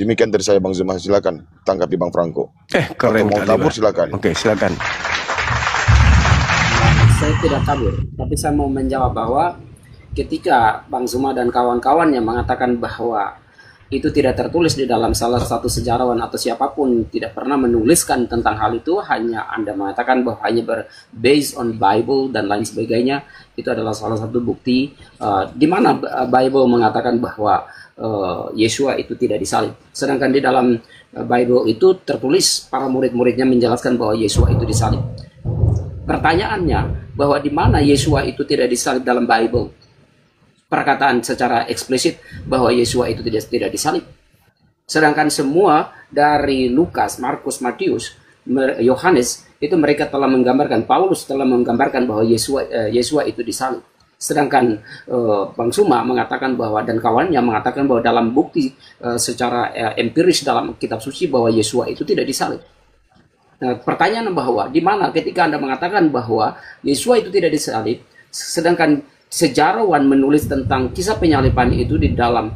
Demikian dari saya, Bang Zuma. Silakan tanggapi Bang Franco. Keren. Mau tabur silakan. Oke, silakan. Saya tidak kabur, tapi saya mau menjawab bahwa ketika Bang Zuma dan kawan-kawannya mengatakan bahwa itu tidak tertulis di dalam salah satu sejarawan atau siapapun tidak pernah menuliskan tentang hal itu, hanya Anda mengatakan bahwa hanya based on Bible dan lain sebagainya, itu adalah salah satu bukti di mana Bible mengatakan bahwa Yesua itu tidak disalib. Sedangkan di dalam Bible itu tertulis para murid-muridnya menjelaskan bahwa Yesua itu disalib. Pertanyaannya bahwa di mana Yesua itu tidak disalib dalam Bible, perkataan secara eksplisit bahwa Yesua itu tidak disalib. Sedangkan semua dari Lukas, Markus, Matius, Yohanes itu mereka telah menggambarkan, Paulus telah menggambarkan bahwa Yesua itu disalib. Sedangkan Bang Zuma mengatakan bahwa dan kawannya mengatakan bahwa dalam bukti secara empiris dalam kitab suci bahwa Yesua itu tidak disalib. Nah, pertanyaan bahwa di mana ketika Anda mengatakan bahwa Yesua itu tidak disalib, sedangkan sejarawan menulis tentang kisah penyaliban itu di dalam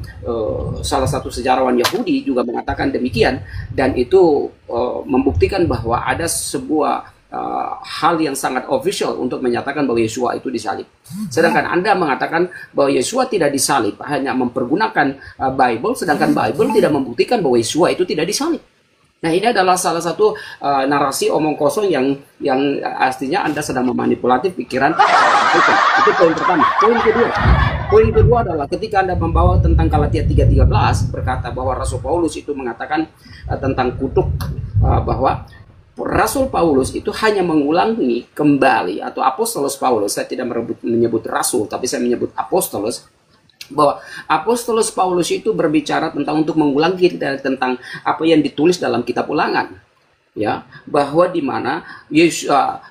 salah satu sejarawan Yahudi juga mengatakan demikian, dan itu membuktikan bahwa ada sebuah hal yang sangat official untuk menyatakan bahwa Yesua itu disalib. Sedangkan Anda mengatakan bahwa Yesua tidak disalib, hanya mempergunakan Bible, sedangkan Bible tidak membuktikan bahwa Yesua itu tidak disalib. Nah, ini adalah salah satu narasi omong kosong yang artinya Anda sedang memanipulatif pikiran. Itu poin pertama. Poin kedua adalah ketika Anda membawa tentang Galatia 3:13 berkata bahwa Rasul Paulus itu mengatakan tentang kutuk, bahwa Rasul Paulus itu hanya mengulangi kembali, atau Apostolos Paulus, saya tidak menyebut Rasul tapi saya menyebut Apostolos, bahwa Apostolos Paulus itu berbicara tentang untuk mengulangi tentang apa yang ditulis dalam kitab Ulangan, ya, bahwa di mana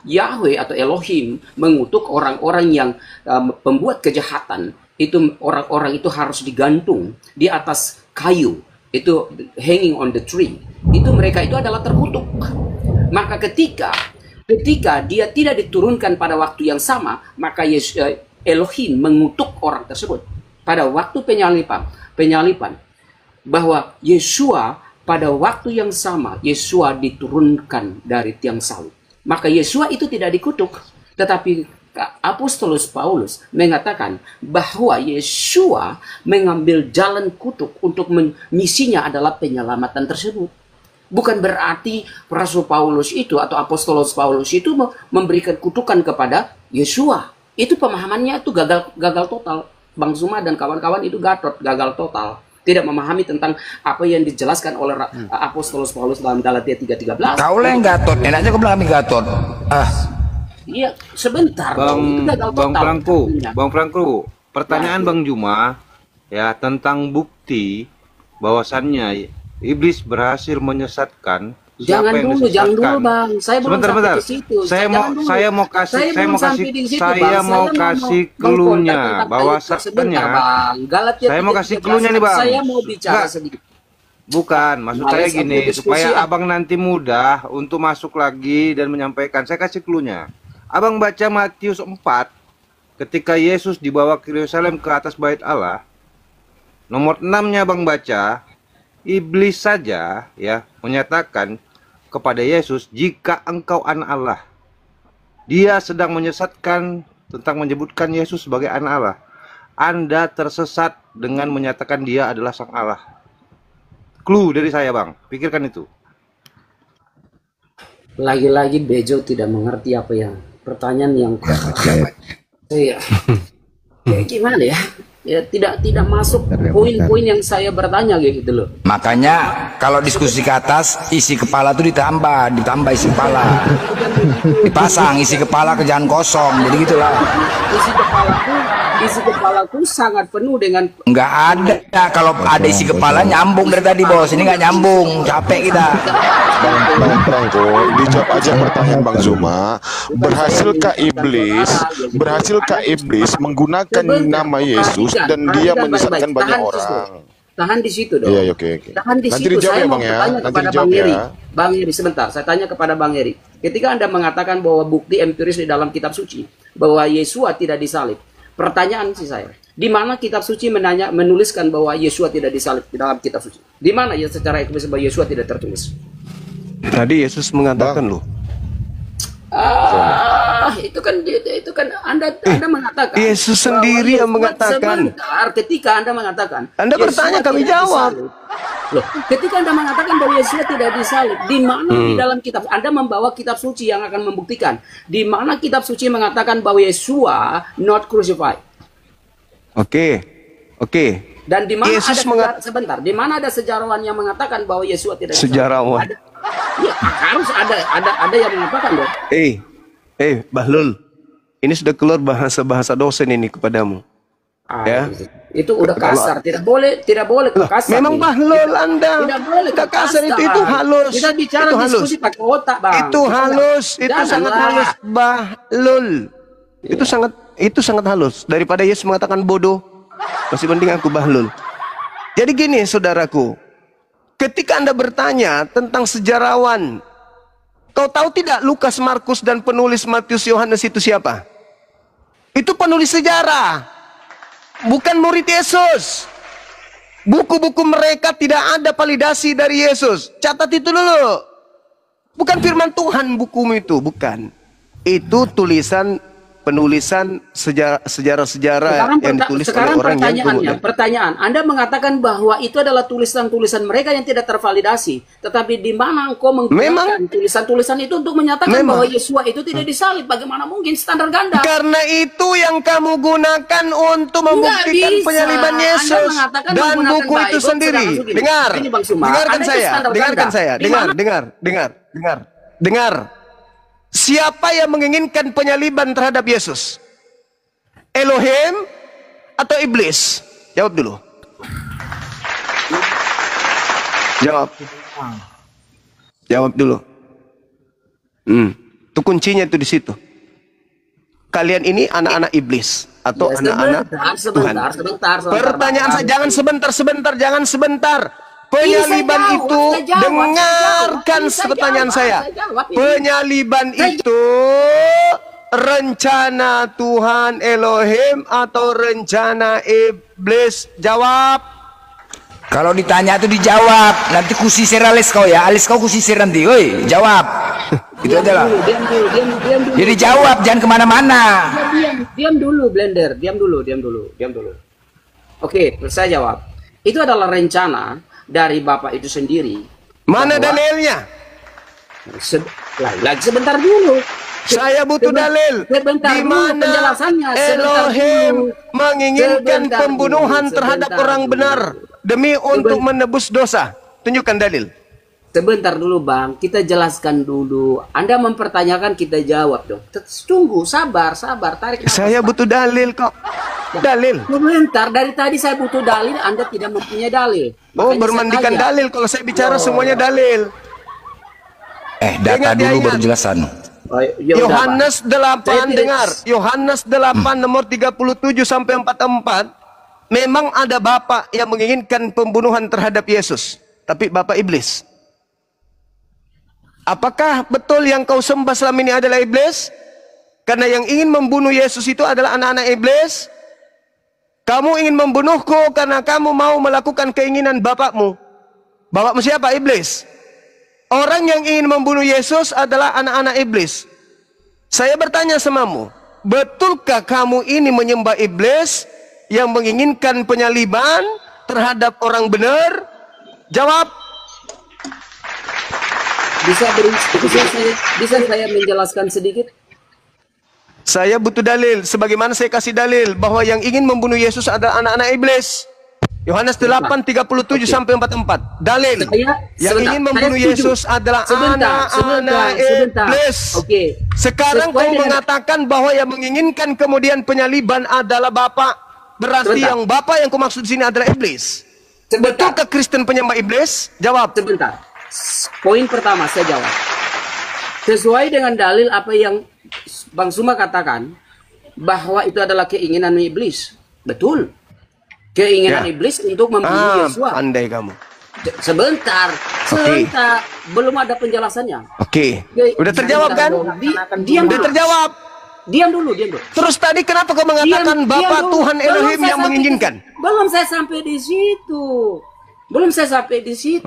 Yahweh atau Elohim mengutuk orang-orang yang pembuat kejahatan, itu orang-orang itu harus digantung di atas kayu, itu hanging on the tree, itu mereka itu adalah terkutuk. Maka ketika dia tidak diturunkan pada waktu yang sama, maka Elohim mengutuk orang tersebut. Pada waktu penyaliban, bahwa Yesua pada waktu yang sama Yesua diturunkan dari tiang salib, maka Yesua itu tidak dikutuk, tetapi Apostolos Paulus mengatakan bahwa Yesua mengambil jalan kutuk untuk mengisinya adalah penyelamatan tersebut. Bukan berarti Rasul Paulus itu atau Apostolos Paulus itu memberikan kutukan kepada Yesua. Itu pemahamannya itu gagal total. Bang Zuma dan kawan-kawan itu gagal total. Tidak memahami tentang apa yang dijelaskan oleh Apostolos Paulus dalam Galatia 3:13. Kau lah yang gatot, enaknya kau bilang kami gatot. Iya, sebentar. Bang Franco, pertanyaan Bang Zuma ya tentang bukti bahwasannya iblis berhasil menyesatkan. Jangan dulu Bang. Saya belum sampai ke situ. Saya mau kasih clue-nya bahwasannya. Saya mau kasih clue-nya nih, Bang. Saya mau bicara sedikit. Bukan, maksud saya gini, supaya Abang nanti mudah untuk masuk lagi dan menyampaikan. Saya kasih clue-nya. Abang baca Matius 4 ketika Yesus dibawa ke Yerusalem ke atas bait Allah. Nomor 6-nya Abang baca, iblis saja ya menyatakan kepada Yesus, jika engkau anak Allah. Dia sedang menyesatkan tentang menyebutkan Yesus sebagai anak Allah. Anda tersesat dengan menyatakan dia adalah sang Allah. Clue dari saya, Bang. Pikirkan itu. Lagi-lagi Bejo tidak mengerti apa yang pertanyaan yang saya kayak gimana ya? Ya, tidak masuk poin-poin yang saya bertanya gitu loh. Makanya kalau diskusi ke atas, isi kepala tuh ditambah isi kepala. Dipasang isi kepala ke jangan kosong. Jadi gitulah. Isi kepalaku sangat penuh dengan Nggak ada. Kalau ada isi kepala nyambung dari tadi, Bos. Ini nggak nyambung. Capek kita. Bang Prangko, dijawab aja pertanyaan Bang Zuma. Berhasilkah iblis menggunakan nama Yesus dan dia menyesatkan banyak orang? Tahan di situ dong. Iya, oke. Tahan di Nanti situ. dijawab Saya ya, mau Bang ya. bertanya Nanti kepada dijawab Bang Heri. ya. Bang Heri, sebentar. Saya tanya kepada Bang Heri. Ketika Anda mengatakan bahwa bukti empiris di dalam kitab suci bahwa Yesua tidak disalib, pertanyaan sih saya, di mana kitab suci menuliskan bahwa Yesua tidak disalib di dalam kitab suci? Di mana ya secara eksplisit bahwa Yesua tidak tertulis? Tadi Yesus mengatakan loh. Itu kan Anda mengatakan. Yesus sendiri yang mengatakan. Sebentar, ketika Anda mengatakan. Anda bertanya, kami jawab. Loh, ketika Anda mengatakan bahwa Yesus tidak disalib, di mana di dalam kitab Anda membawa kitab suci yang akan membuktikan di mana kitab suci mengatakan bahwa Yesua not crucified? Oke. Dan di mana Yesus sebentar, di mana ada sejarawan yang mengatakan bahwa Yesua tidak disalib? Sejarawan. Ya, harus ada yang mengatakan dong. Bahlul, ini sudah keluar bahasa dosen ini kepadamu. Ya. Itu udah kasar, tidak boleh kasar. Memang Bahlul Anda. Tidak boleh kasar itu halus. Kita bicara itu halus. diskusi pakai otak, Bang. Itu halus, itu sangat halus, Bahlul. Itu sangat halus. Daripada Yesus mengatakan bodoh, masih mending aku Bahlul. Jadi gini, saudaraku. Ketika Anda bertanya tentang sejarawan, kau tahu tidak Lukas, Markus, dan penulis Matius, Yohanes itu siapa? Itu penulis sejarah, bukan murid Yesus. Buku-buku mereka tidak ada validasi dari Yesus. Catat itu dulu. Bukan firman Tuhan bukumu itu, bukan. Itu penulisan sejarah-sejarah yang ditulis oleh orang yang pertanyaan, Anda mengatakan bahwa itu adalah tulisan-tulisan mereka yang tidak tervalidasi. Tetapi di mana engkau menggunakan tulisan-tulisan itu untuk menyatakan bahwa Yesua itu tidak disalib? Bagaimana mungkin standar ganda? Karena itu yang kamu gunakan untuk membuktikan penyaliban Yesus dan buku itu sendiri. Dengar. Siapa yang menginginkan penyaliban terhadap Yesus? Elohim atau iblis? Jawab dulu. Jawab dulu. Itu kuncinya itu di situ. Kalian ini anak-anak iblis atau anak-anak Tuhan? Sebentar. Pertanyaan saya, jangan sebentar. Penyaliban itu, dengarkan pertanyaan saya. Penyaliban itu rencana Tuhan Elohim atau rencana iblis? Jawab. Kalau ditanya itu dijawab. Nanti kusisir alis kau ya. Alis kau kusisir nanti. Woi, jawab. Itu aja lah. Diam dulu. Jadi jawab, jangan kemana-mana. Diam dulu, Blender. Diam dulu. Oke, saya jawab. Itu adalah rencana dari Bapak itu sendiri. Mana dalilnya? Sebentar dulu. Saya butuh dalil. Di mana Elohim menginginkan pembunuhan terhadap orang benar demi untuk menebus dosa? Tunjukkan dalil. Sebentar dulu, Bang. Kita jelaskan dulu. Anda mempertanyakan, kita jawab dong. Tunggu, sabar. Tarik nafas. Saya butuh dalil kok. Dalil. Sebentar, dari tadi saya butuh dalil, Anda tidak mempunyai dalil. Oh, bermandikan dalil. Kalau saya bicara semuanya dalil. Data dulu baru jelasan. Yohanes 8, dengar. Yohanes 8 nomor 37 sampai 44. Memang ada bapak yang menginginkan pembunuhan terhadap Yesus, tapi bapak iblis. Apakah betul yang kau sembah selama ini adalah iblis? Karena yang ingin membunuh Yesus itu adalah anak-anak iblis. Kamu ingin membunuhku karena kamu mau melakukan keinginan bapakmu. Bapakmu siapa? Iblis. Orang yang ingin membunuh Yesus adalah anak-anak iblis. Saya bertanya samamu, betulkah kamu ini menyembah iblis yang menginginkan penyaliban terhadap orang benar? Jawab. Bisa saya menjelaskan sedikit? Saya butuh dalil. Sebagaimana saya kasih dalil bahwa yang ingin membunuh Yesus adalah anak-anak iblis. Yohanes 8:37 sampai 44. Dalil. Yang ingin membunuh Yesus adalah anak-anak iblis. Oke. Sekarang kau mengatakan bahwa yang menginginkan kemudian penyaliban adalah Bapa. Berarti yang Bapa yang kau maksud di sini adalah iblis. Betulkah Kristen penyembah iblis? Jawab. Sebentar. Poin pertama saya jawab. Sesuai dengan dalil apa yang Bang Suma katakan, bahwa itu adalah keinginan iblis. Betul. Keinginan iblis untuk membunuh Yesus. Pandai kamu. Sebentar. Belum ada penjelasannya. Oke. Udah terjawab kan? Diam Udah terjawab. Diam dulu. Terus tadi kenapa kau mengatakan Bapa Tuhan Elohim yang menginginkan? Belum saya sampai di situ.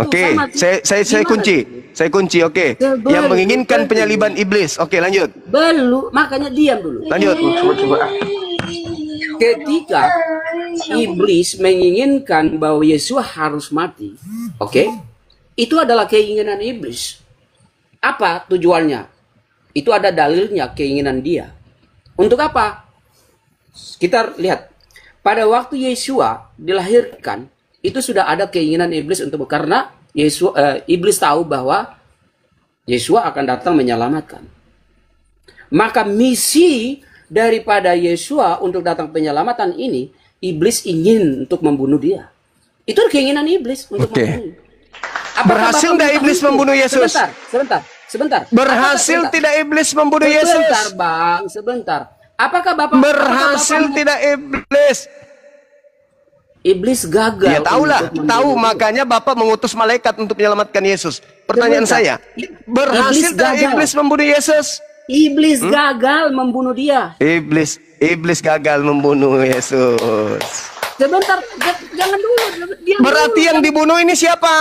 Oke, saya kunci. Saya kunci, oke. Yang menginginkan penyaliban iblis. Oke, lanjut. Belum, makanya diam dulu. Lanjut. Ketika iblis menginginkan bahwa Yesus harus mati, oke? Itu adalah keinginan iblis. Apa tujuannya? Itu ada dalilnya, keinginan dia. Untuk apa? Kita lihat. Pada waktu Yesua dilahirkan, itu sudah ada keinginan iblis untuk, karena iblis tahu bahwa Yesua akan datang menyelamatkan. Maka misi daripada Yesua untuk datang penyelamatan ini, iblis ingin untuk membunuh dia. Itu keinginan iblis untuk membunuh. Berhasil tidak iblis membunuh Yesus? Sebentar. Berhasil tidak iblis membunuh Yesus? Sebentar, Bang, sebentar. Apakah Bapak berhasil tidak iblis? Iblis gagal. Ya tahu makanya Bapak mengutus malaikat untuk menyelamatkan Yesus. Pertanyaan saya, berhasil tidak iblis membunuh Yesus? Iblis gagal membunuh dia. Iblis gagal membunuh Yesus. Sebentar, jangan dulu. Berarti yang dibunuh ini siapa?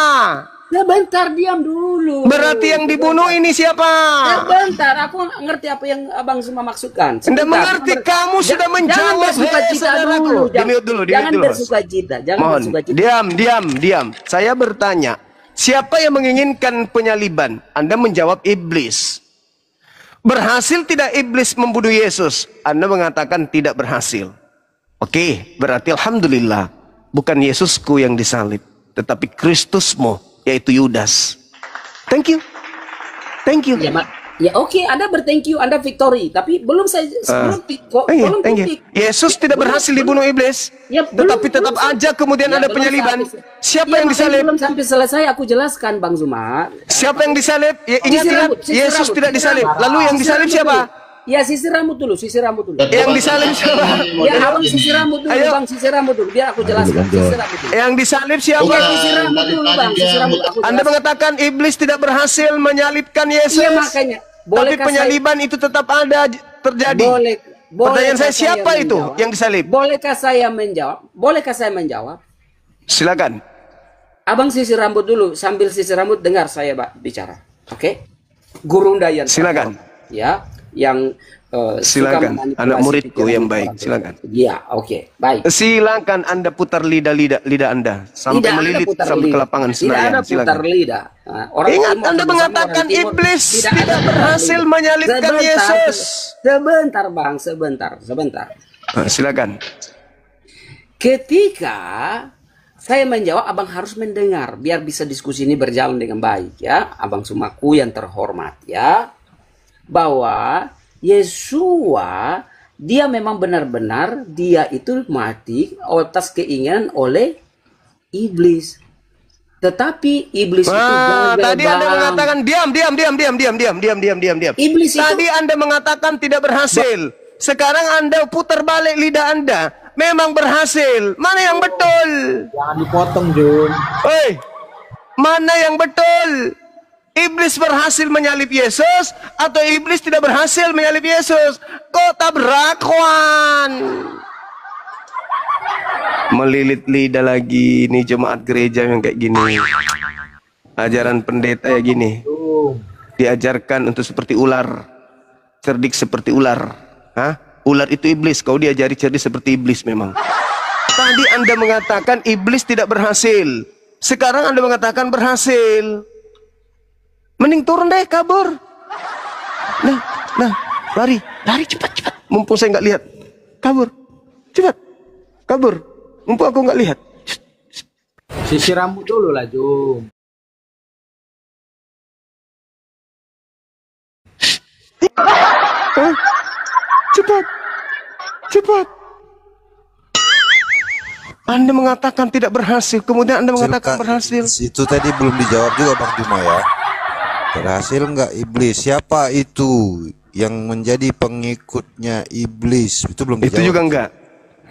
Sebentar, diam dulu. Berarti yang dibunuh ini siapa? Sebentar, aku ngerti apa yang Abang semua maksudkan. Anda mengerti, kamu sudah menjawab. Dulu. Jangan bersuka cita. Diam. Saya bertanya, siapa yang menginginkan penyaliban? Anda menjawab iblis. Berhasil tidak iblis membunuh Yesus? Anda mengatakan tidak berhasil. Oke, berarti alhamdulillah, bukan Yesusku yang disalib, tetapi Kristusmu, yaitu Yudas. Thank you. Ya oke, Anda berthank you, Anda victory. Tapi belum saya thank you. Yesus tidak berhasil dibunuh iblis, tetapi tetap aja kemudian ada penyaliban. Siapa yang disalib? Belum sampai selesai aku jelaskan, Bang Zuma. Siapa yang disalib? Ya, ingat, Yesus tidak disalib. Lalu yang disalib siapa? Ya, sisir rambut dulu. Yang disalib siapa? Ya, Abang sisir rambut dulu, Bang, sisir rambut dulu. Biar aku jelaskan. Sisir rambut dulu. Yang disalib siapa? Ya, sisir rambut dulu, Bang, sisir rambut. Anda mengatakan iblis tidak berhasil menyalibkan Yesus. Iya, makanya. Tapi penyaliban itu tetap ada terjadi. Pertanyaan saya, siapa itu yang disalib? Bolehkah saya menjawab? Silakan. Abang sisir rambut dulu, sambil sisir rambut dengar saya bicara. Oke? Guru Dayan. Silakan. Ya, yang silakan, anak muridku yang baik, silakan. Ya, oke, baik. Silakan Anda putar lidah Anda sampai melilit sampai ke lapangan Senayan. Tidak ada putar lidah. Ingat, Anda mengatakan iblis tidak berhasil menyalibkan Yesus. Sebentar, Bang, sebentar. Silakan. Ketika saya menjawab, Abang harus mendengar biar bisa diskusi ini berjalan dengan baik, ya. Abang Sumaku yang terhormat, ya. Bahwa Yesua dia memang benar-benar dia itu mati atas keinginan oleh iblis. Tetapi iblis itu gagal. Tadi Anda mengatakan diam. Iblis itu tadi Anda mengatakan tidak berhasil. Sekarang Anda putar balik lidah Anda. Memang berhasil. Mana yang betul? Jangan dipotong, Jun. Hei, mana yang betul? Iblis berhasil menyalib Yesus atau iblis tidak berhasil menyalib Yesus? Kok tabrakan? Melilit lidah lagi nih jemaat gereja yang kayak gini. Ajaran pendeta ya gini. Diajarkan untuk seperti ular. Cerdik seperti ular. Hah? Ular itu iblis, kau diajari cerdik seperti iblis memang. Tadi Anda mengatakan iblis tidak berhasil. Sekarang Anda mengatakan berhasil. Mending turun deh, kabur. Nah, lari cepat. Mumpung saya nggak lihat. Kabur. Cepat. Kabur. Mumpung aku nggak lihat. Sisir rambut dulu lah, Jum. Cepat. Cepat. Anda mengatakan tidak berhasil, kemudian Anda mengatakan berhasil. Itu tadi belum dijawab juga Bang Juma ya. Berhasil nggak iblis? Siapa itu yang menjadi pengikutnya iblis? Itu belum dijawab. Itu juga enggak.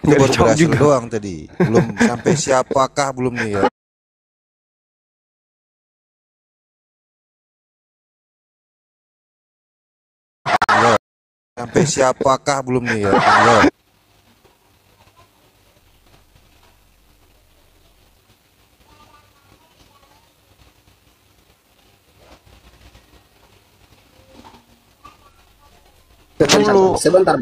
Itu baru dijawab berhasil juga. doang tadi. Belum sampai siapakah belum nih ya. Ayo. Sampai siapakah belum nih ya. Ayo. Sebentar,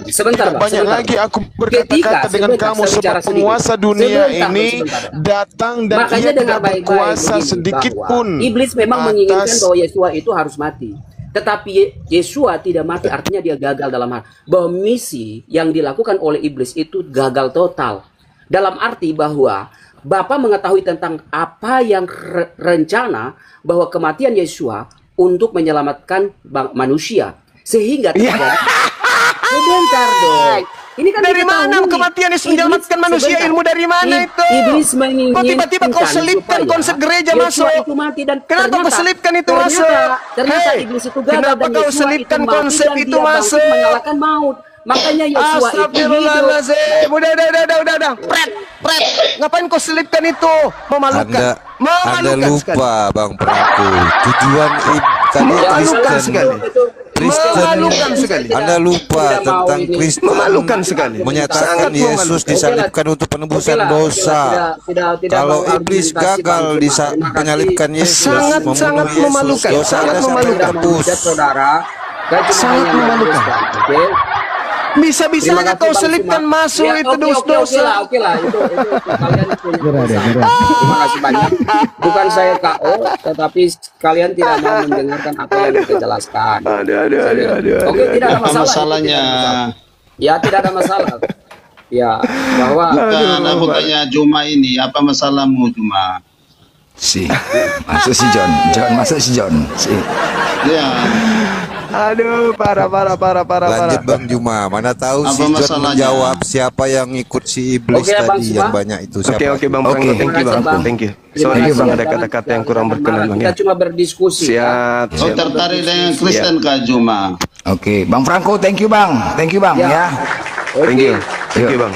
Bang. Banyak lagi aku berkata-kata dengan kamu sebab penguasa dunia ini datang dan Makanya ia dengar tidak baik-baik berkuasa begini, sedikit bahwa pun iblis memang menginginkan atas bahwa Yesua itu harus mati. Tetapi Yesua tidak mati, artinya dia gagal dalam hal bahwa misi yang dilakukan oleh iblis itu gagal total. Dalam arti bahwa Bapa mengetahui tentang apa yang rencana bahwa kematian Yesua untuk menyelamatkan manusia. Sehingga terjadi sebentar dong. Ini kan Dari mana kematian Yesus menyelamatkan manusia? Ilmu dari mana itu? Iblis menginginkan Kok tiba-tiba kau selipkan konsep gereja masuk? Itu mati dan Kenapa kau selipkan itu masuk? Ternyata Hei, iblis itu gagal kenapa dan kau Yesua selipkan itu mati konsep dan itu dia bangkit masuk? mengalahkan maut. Makanya Yesua itu hidup. Astagfirullahaladzim. Udah. Pret. Ngapain kau selipkan itu? Memalukan. Anda lupa Bang Praku. Tujuan tadi Memalukan sekali. Memalukan sekali. Anda lupa tentang Kristen. Memalukan sekali. Menyatakan Sangat Yesus disalibkan untuk penebusan dosa. Kalau iblis gagal menyalibkan Yesus, sangat memalukan. Sangat memalukan. Saudara, Sangat memalukan. Bisa-bisanya kau selipkan masuk itu dosa. Oke lah, itu kalian punya usaha. Terima kasih banyak. Bukan saya KO, tetapi kalian tidak mau mendengarkan apa yang kita jelaskan. Aduh. Oke, tidak ada masalah. Masalahnya Ya, tidak ada masalah. Ya, bahwa bukannya Juma ini, apa masalahmu Juma? Masuk si John. Ya, Aduh, parah. Lanjut Bang Juma. Mana tahu Apa si John masalahnya? menjawab siapa yang ikut si iblis Oke, Bang tadi Sima. yang banyak itu siapa? Oke, Bang Franco. Thank you, Bang. Thank you. Sorry, Bang, ada kata-kata yang kurang berkenan, Bang. Kita Ya. cuma berdiskusi. Siap. kau tertarik dengan Kristen kah Juma? Oke, Bang Franco, thank you Bang ya. Thank you, Bang.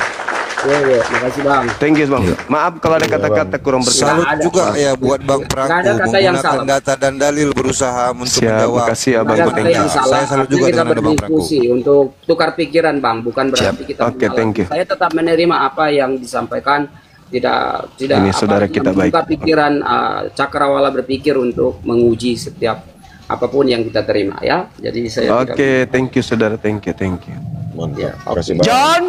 Ya, makasih Bang. Thank you, Bang. Maaf kalau ada kata-kata kurang berkenan. Salut juga ya buat Bang Praku Nggak ada kata yang menggunakan salah. data dan dalil berusaha untuk Siap, menjawab. makasih, Abang. Ada Thank kata you. yang salah. Saya salut juga Artinya kita dengan ada Bang Praku. berdiskusi untuk tukar pikiran Bang, bukan berarti kita Oke, menolak. thank you. Saya tetap menerima apa yang disampaikan. Tidak Ini saudara kita baik. membuka pikiran cakrawala berpikir untuk menguji setiap apapun yang kita terima ya. Jadi saya tidak Oke, thank you, saudara. Thank you. Mantap. Ya, Terima kasih banyak. John,